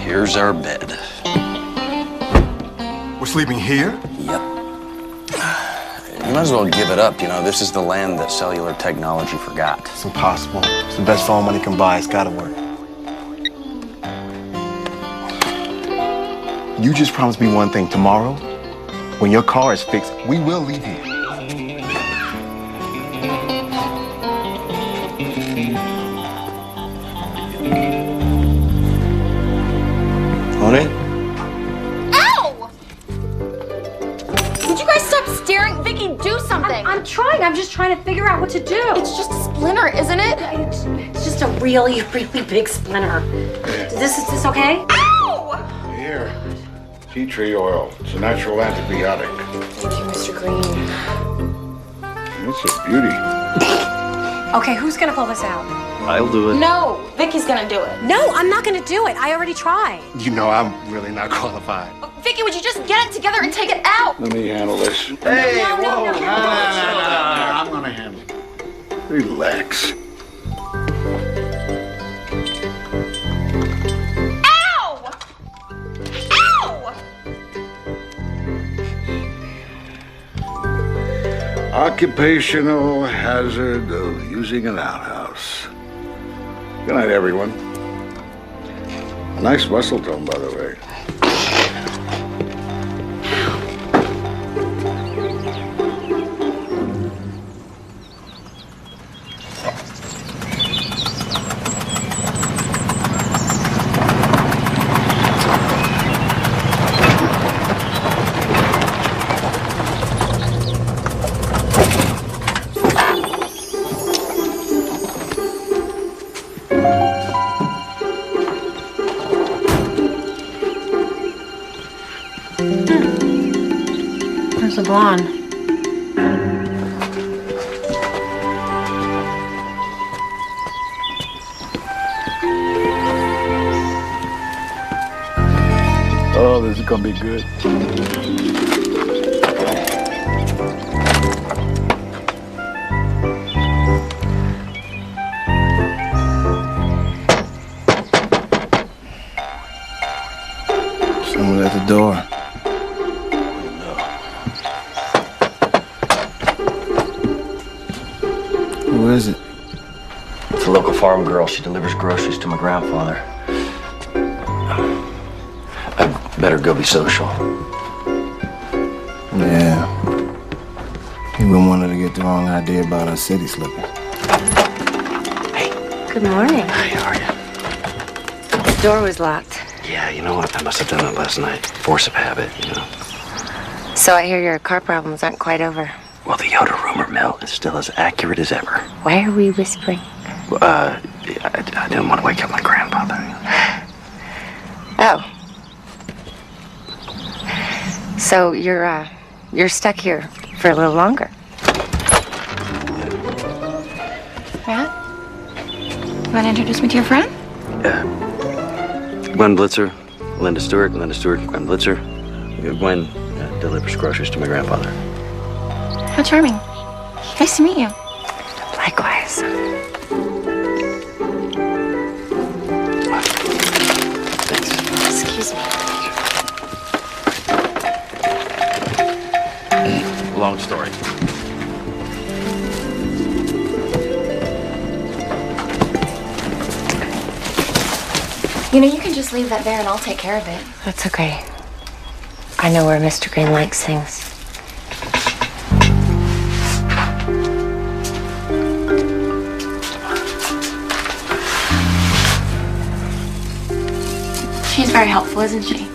Here's our bed. We're sleeping here? Yep. You might as well give it up. You know, this is the land that cellular technology forgot. It's impossible. It's the best phone money can buy. It's gotta work. You just promised me one thing. Tomorrow, when your car is fixed, we will leave here. Honey? Ow! Did you guys stop staring? Vicky, do something. I'm trying. I'm just trying to figure out what to do. It's just a splinter, isn't it? It's just a really, really big splinter. Is this okay? Ow! Here, tea tree oil. It's a natural antibiotic. Thank you, Mr. Green. It's a beauty. Okay, who's gonna pull this out? I'll do it. No, Vicky's gonna do it. No, I'm not gonna do it. I already tried. You know I'm really not qualified. Vicky, would you just get it together and take it out? Let me handle this. Hey, No. I'm gonna handle it. Relax. Ow! Ow! Occupational hazard of using an outhouse. Good night, everyone. A nice muscle tone, by the way. There's a blonde. Oh, this is gonna be good. Someone at the door. Who is it? It's a local farm girl. She delivers groceries to my grandfather. I better go be social. Yeah. He wouldn't want her to get the wrong idea about our city slippers. Good morning. Hey, how are you? The door was locked. Yeah, you know what? I must have done that last night. Force of habit, you know. So I hear your car problems aren't quite over. Well, the Yoda rumor mill is still as accurate as ever. Why are we whispering? I didn't want to wake up my grandfather. Oh. So you're stuck here for a little longer. Matt? You want to introduce me to your friend? Gwen Blitzer, Linda Stewart, Gwen Blitzer, Gwen, delivers groceries to my grandfather. How charming. Nice to meet you. Likewise. Excuse me. Long story. You know, you can just leave that there and I'll take care of it. That's okay. I know where Mr. Green likes things. She's very helpful, isn't she?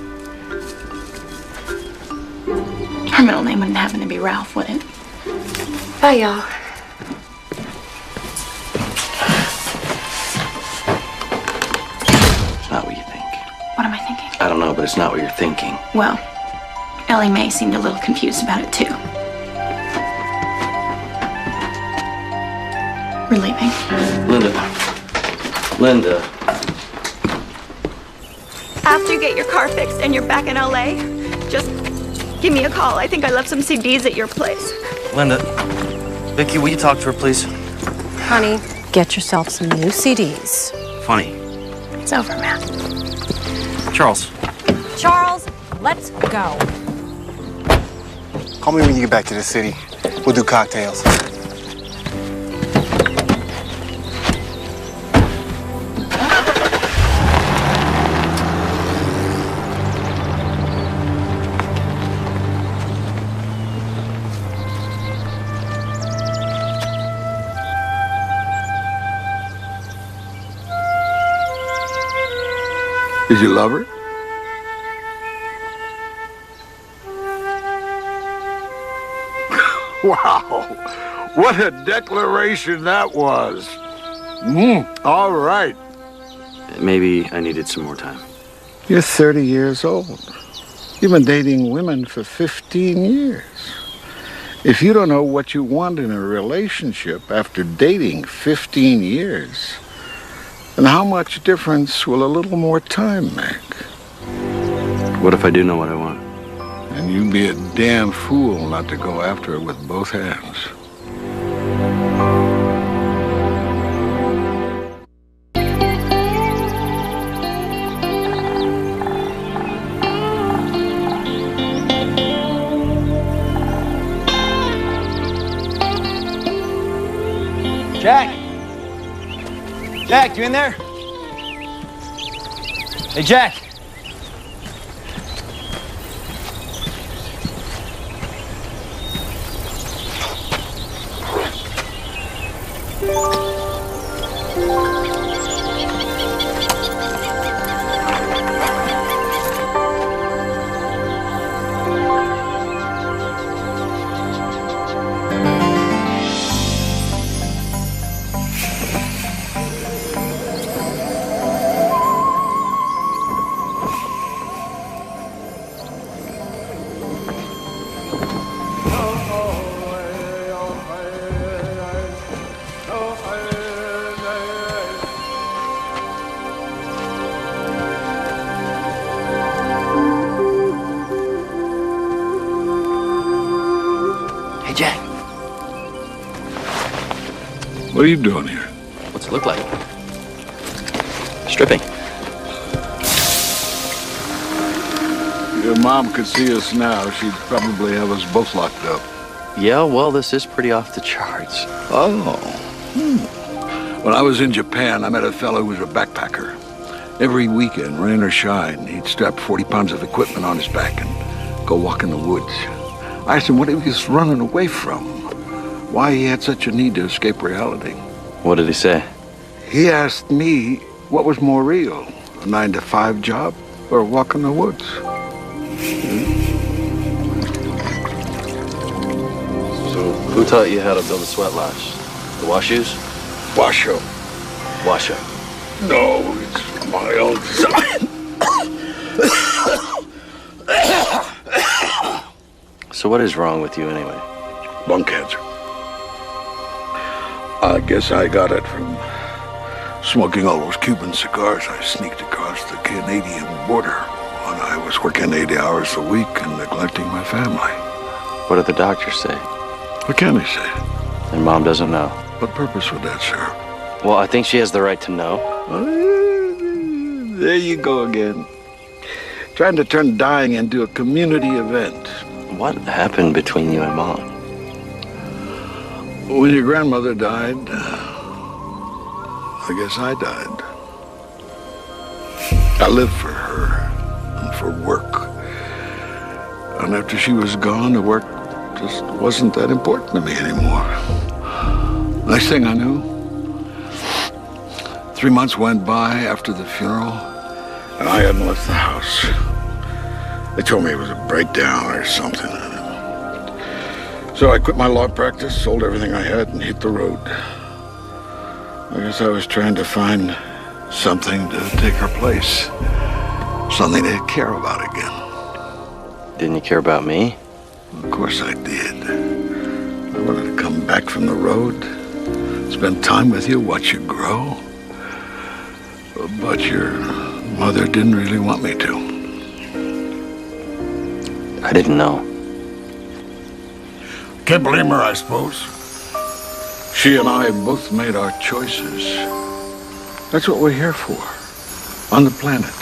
Her middle name wouldn't happen to be Ralph, would it? Bye, y'all. It's not what you think. What am I thinking? I don't know, but it's not what you're thinking. Well, Ellie Mae seemed a little confused about it, too. We're leaving. Linda. After you get your car fixed and you're back in LA, just give me a call. I think I left some CDs at your place. Linda. Vicky, will you talk to her, please? Honey, get yourself some new CDs. Funny. It's over, Matt. Charles. Charles, let's go. Call me when you get back to the city. We'll do cocktails. Did you love her? Wow, what a declaration that was. All right. Maybe I needed some more time. You're 30 years old. You've been dating women for 15 years. If you don't know what you want in a relationship after dating 15 years, then how much difference will a little more time make? What if I do know what I want? And you'd be a damn fool not to go after it with both hands. Jack! Jack, you in there? Hey, Jack! What are you doing here? What's it look like? Stripping. Your mom could see us now. She'd probably have us both locked up. Yeah, well, this is pretty off the charts. Oh. When I was in Japan, I met a fellow who was a backpacker. Every weekend, rain or shine, he'd strap 40 pounds of equipment on his back and go walk in the woods. I asked him what he was running away from, why he had such a need to escape reality. What did he say? He asked me what was more real, a 9-to-5 job or a walk in the woods. So, who taught you how to build a sweat lodge? The Washus? Washo. Washo. No, it's my own design. So what is wrong with you anyway? Lung cancer. I guess I got it from smoking all those Cuban cigars I sneaked across the Canadian border when I was working 80 hours a week and neglecting my family. What did the doctor say? What can they say? And Mom doesn't know. What purpose would that serve? Well, I think she has the right to know. There you go again. Trying to turn dying into a community event. What happened between you and Mom? When your grandmother died, I guess I died. I lived for her and for work. And after she was gone, the work just wasn't that important to me anymore. Next thing I knew, 3 months went by after the funeral, and I hadn't left the house. They told me it was a breakdown or something. So I quit my law practice, sold everything I had, and hit the road. I guess I was trying to find something to take her place. Something to care about again. Didn't you care about me? Of course I did. I wanted to come back from the road, spend time with you, watch you grow. But your mother didn't really want me to. I didn't know. Can't blame her, I suppose. She and I both made our choices. That's what we're here for. On the planet.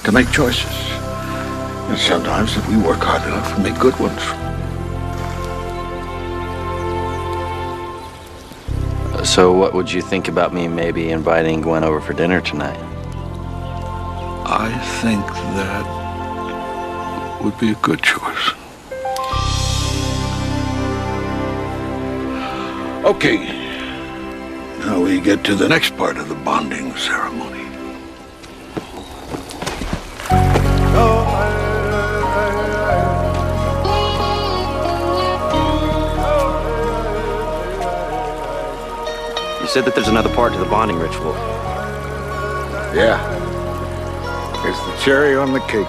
To make choices. And sometimes if we work hard enough, we make good ones. So what would you think about me maybe inviting Gwen over for dinner tonight? I think that would be a good choice. Okay. Now we get to the next part of the bonding ceremony. You said that there's another part to the bonding ritual. Yeah. It's the cherry on the cake.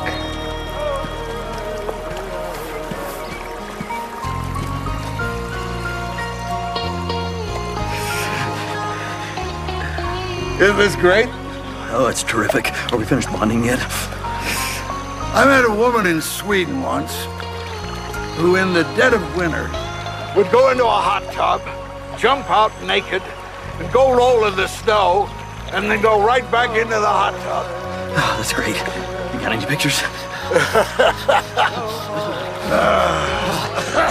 Isn't this great? Oh, it's terrific. Are we finished bonding yet? I met a woman in Sweden once who, in the dead of winter, would go into a hot tub, jump out naked, and go roll in the snow, and then go right back into the hot tub. Oh, that's great. You got any pictures?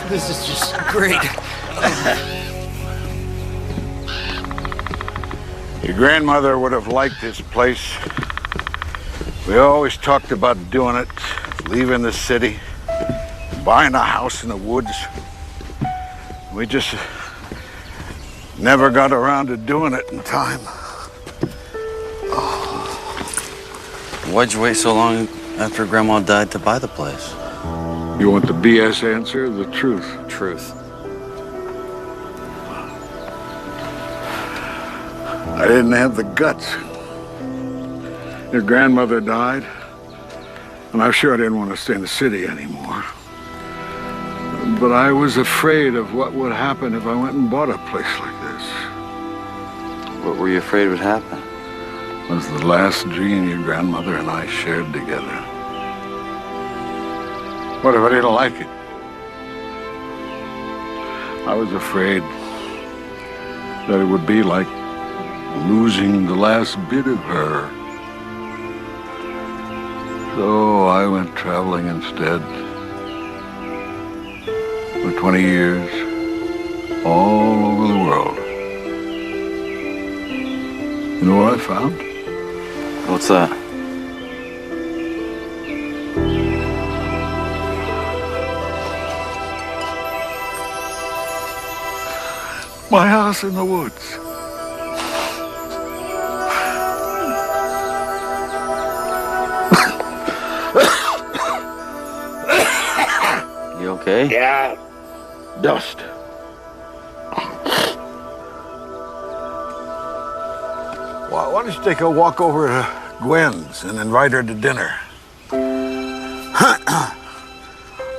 This is just great. Your grandmother would have liked this place. We always talked about doing it, leaving the city, buying a house in the woods. We just never got around to doing it in time. Why'd you wait so long after Grandma died to buy the place? You want the BS answer or the truth? Truth. I didn't have the guts. Your grandmother died, and I'm sure I didn't want to stay in the city anymore. But I was afraid of what would happen if I went and bought a place like this. What were you afraid would happen? It was the last dream your grandmother and I shared together. What if I didn't like it? I was afraid that it would be like losing the last bit of her. So I went traveling instead. For 20 years, all over the world. You know what I found? What's that? My house in the woods. You okay? Yeah. Dust. Well, why don't you take a walk over to Gwen's and invite her to dinner?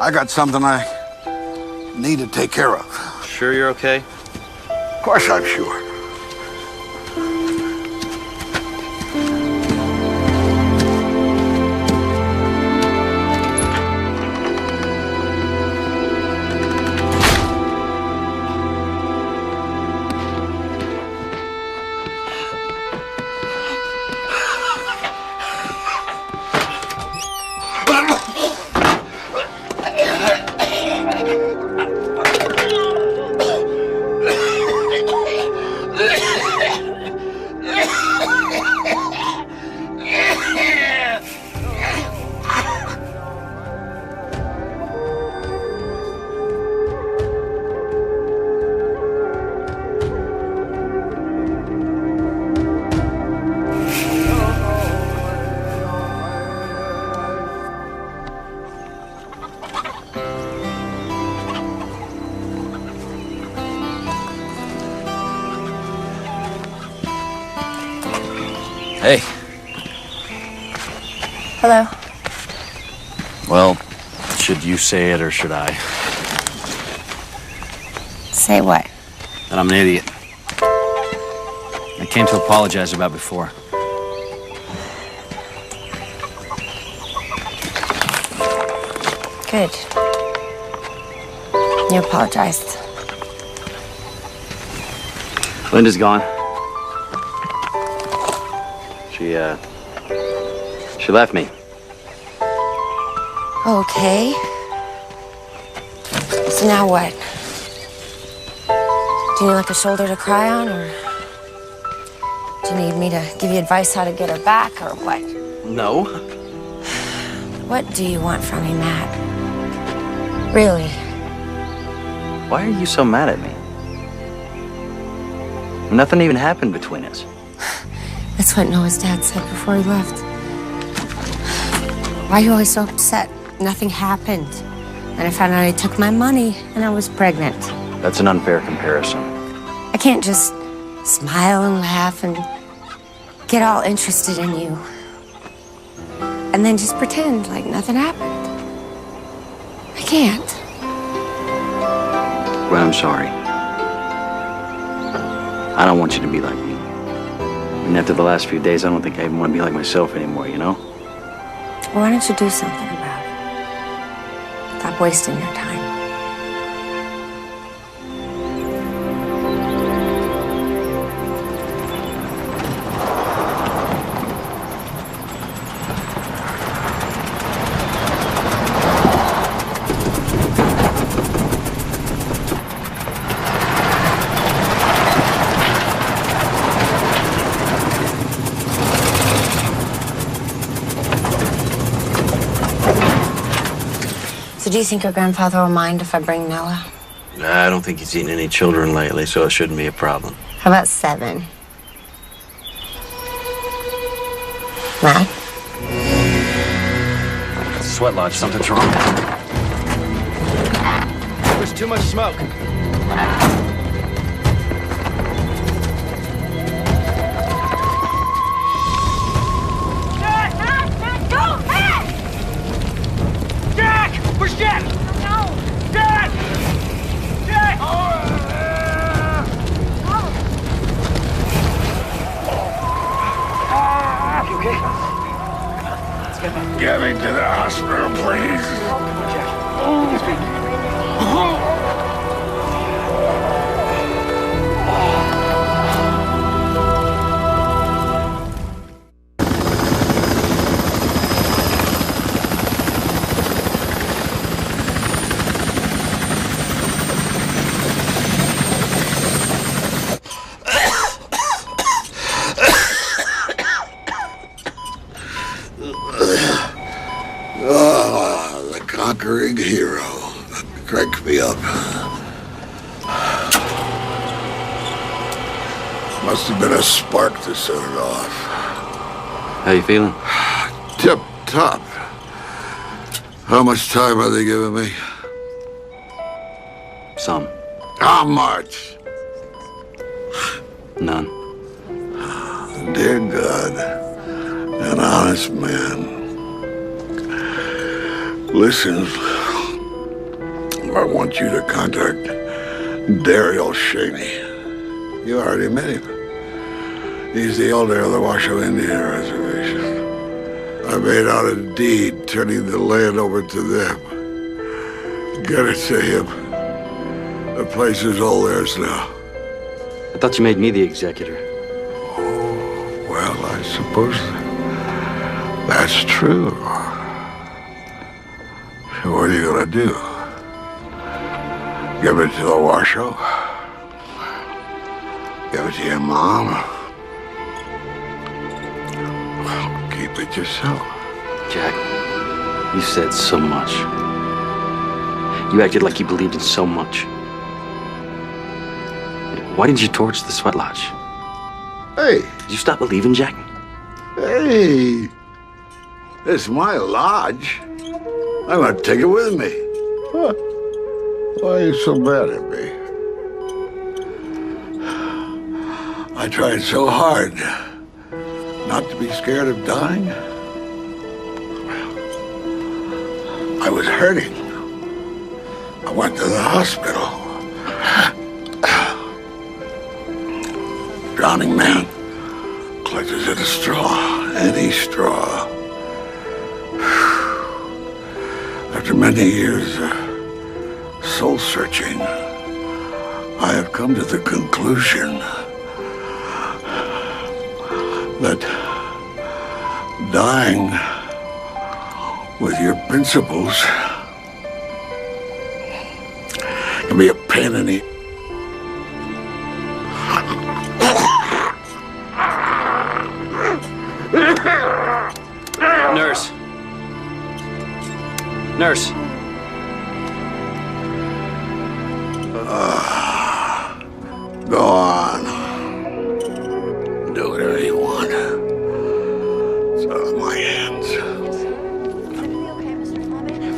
I got something I need to take care of. Sure you're okay? Of course I'm sure. Hey. Hello. Well, should you say it or should I? Say what? That I'm an idiot. I came to apologize about before. Good. You apologized. Linda's gone. She left me. Okay. So now what? Do you need like a shoulder to cry on, or do you need me to give you advice how to get her back, or what? No. What do you want from me, Matt? Really? Why are you so mad at me? Nothing even happened between us. That's what Noah's dad said before he left. Why are you always so upset? Nothing happened. And I found out he took my money and I was pregnant. That's an unfair comparison. I can't just smile and laugh and get all interested in you and then just pretend like nothing happened. I can't. Well, I'm sorry. I don't want you to be like me. And after the last few days, I don't think I even want to be like myself anymore, you know? Well, why don't you do something about it? Stop wasting your time. So do you think your grandfather will mind if I bring Noah? I don't think he's eaten any children lately, so it shouldn't be a problem. How about 7? Matt? Sweat lodge, something's wrong. There's too much smoke. Where's Jack? No! Jack! Jack! You okay? Get me to the hospital, please. The conquering hero. Crank me up. Must have been a spark to set it off. How you feeling? Tip top. How much time are they giving me? Some. How much? None. Dear God, an honest man. Listen, I want you to contact Daryl Shaney. You already met him. He's the elder of the Washoe Indian Reservation. I made out a deed turning the land over to them. Get it to him. The place is all theirs now. I thought you made me the executor. Well, I suppose that's true. What are you gonna do? Give it to the Washoe. Give it to your mom. Keep it yourself. Jack, you said so much. You acted like you believed in so much. Why did you torch the sweat lodge? Hey. Did you stop believing, Jack? Hey. It's my lodge. I'm gonna take it with me. Huh. Why are you so bad at me? I tried so hard not to be scared of dying. I was hurting. I went to the hospital. Drowning man clutches at a straw, any straw. After many years of soul-searching, I have come to the conclusion that dying with your principles can be a pain in the... Nurse. Nurse. Go on. Do whatever you want. It's out of my hands.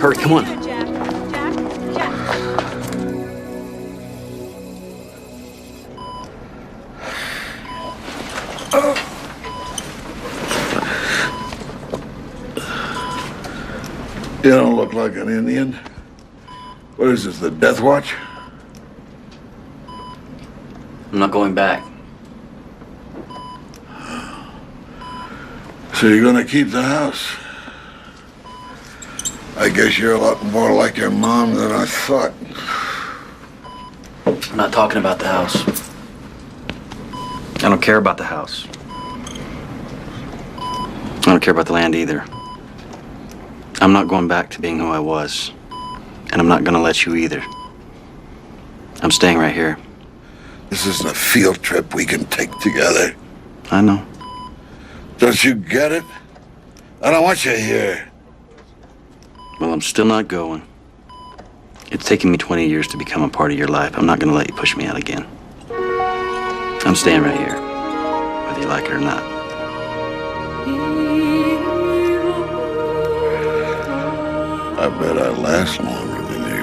Hurry, come on. You don't look like an Indian. What is this, the Death Watch? I'm not going back. So you're gonna keep the house? I guess you're a lot more like your mom than I thought. I'm not talking about the house. I don't care about the house. I don't care about the land either. I'm not going back to being who I was. And I'm not gonna let you either. I'm staying right here. This isn't a field trip we can take together. I know. Don't you get it? I don't want you here. Well, I'm still not going. It's taken me 20 years to become a part of your life. I'm not gonna let you push me out again. I'm staying right here, whether you like it or not. I bet I last longer than you.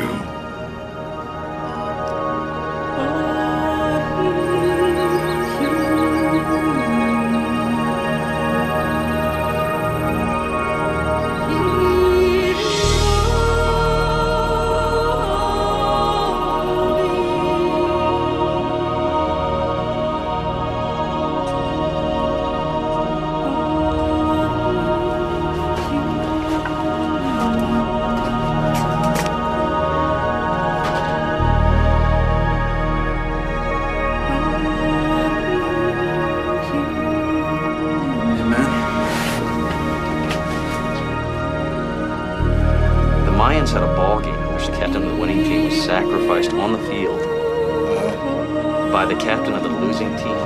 Had a ball game in which the captain of the winning team was sacrificed on the field by the captain of the losing team.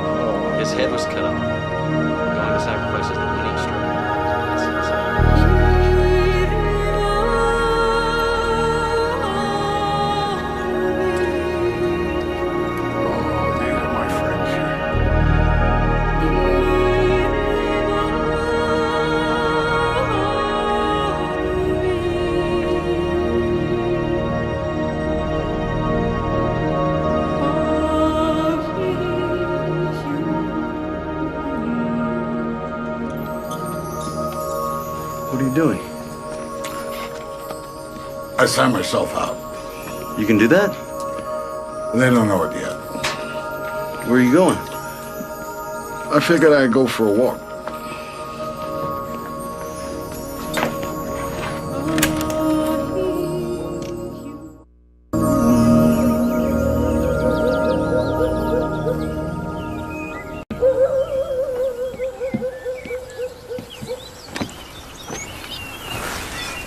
His head was cut off, going to sacrifice as the winning streak. What are you doing? I signed myself out. You can do that? They don't know it yet. Where are you going? I figured I'd go for a walk.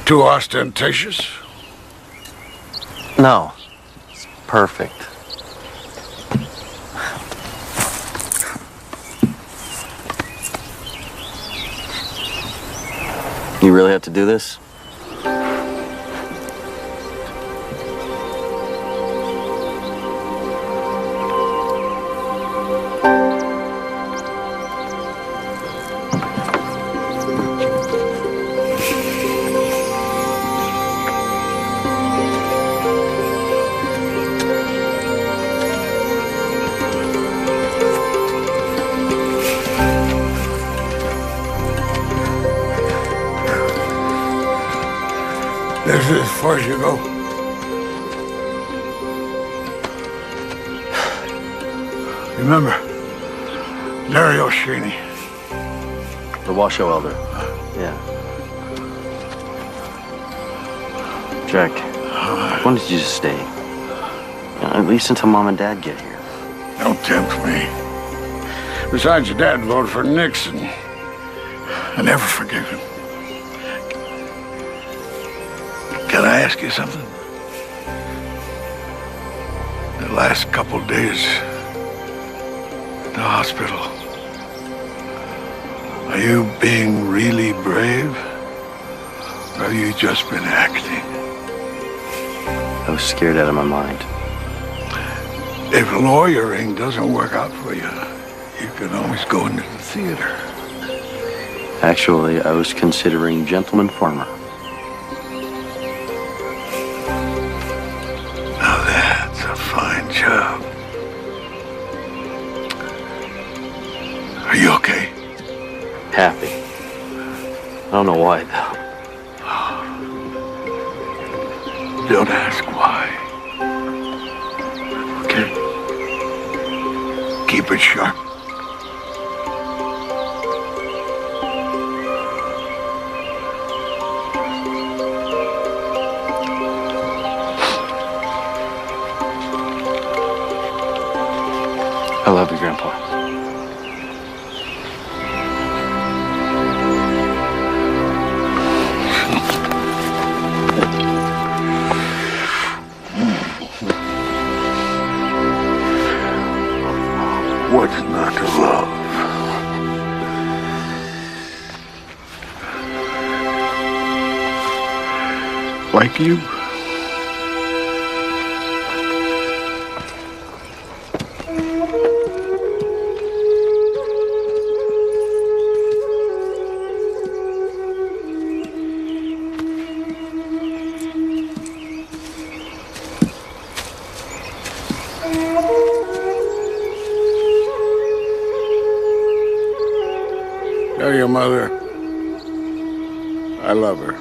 Too ostentatious? No. perfect. You really have to do this? This is as far as you go. Remember, Dario Srini. The Washoe Elder. Yeah. Jack, when did you stay? At least until Mom and Dad get here. Don't tempt me. Besides, your dad voted for Nixon. I never forgive him. Can I ask you something? The last couple days at the hospital, are you being really brave? Or have you just been acting? I was scared out of my mind. If lawyering doesn't work out for you, you can always go into the theater. Actually, I was considering Gentleman Farmer. Now that's a fine job. Are you okay? Happy. I don't know why, though. Don't ask why. Okay? Keep it sharp. I love you, Grandpa. What's not to love? Like you? Tell your mother I love her.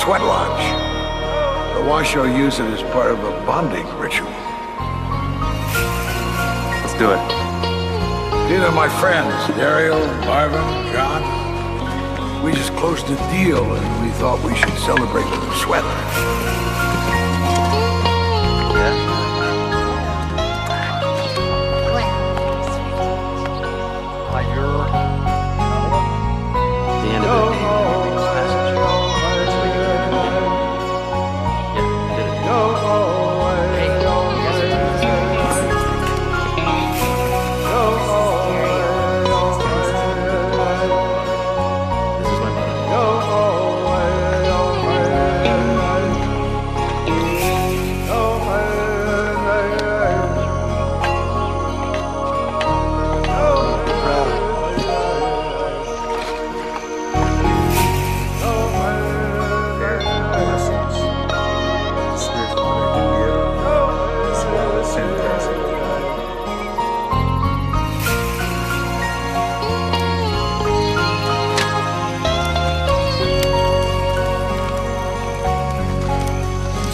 Sweat lodge. The Washoe use it as part of a bonding ritual. Let's do it. These are my friends, Dario, Marvin, John. We just closed a deal and we thought we should celebrate with a sweat. The end of it.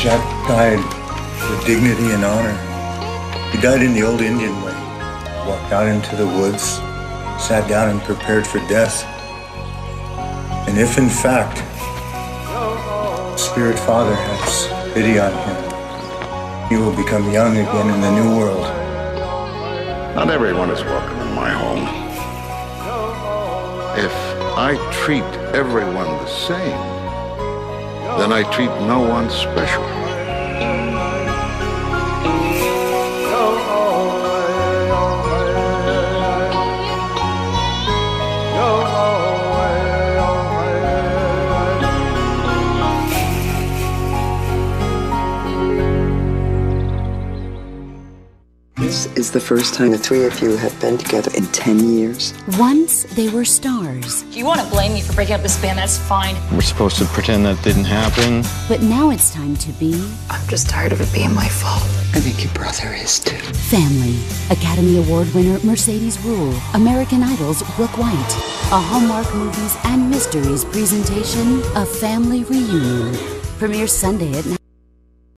Jack died with dignity and honor. He died in the old Indian way. Walked out into the woods, sat down and prepared for death. And if in fact, Spirit Father has pity on him, he will become young again in the new world. Not everyone is welcome in my home. If I treat everyone the same, then I treat no one special. This is the first time the three of you have been together in 10 years. Once they were stars. If you want to blame me for breaking up this band, that's fine. We're supposed to pretend that didn't happen. But now it's time to be... I'm just tired of it being my fault. I think your brother is too. Family. Academy Award winner Mercedes Ruehl. American Idol's Brooke White. A Hallmark Movies and Mysteries presentation, A Family Reunion. Premieres Sunday at 9.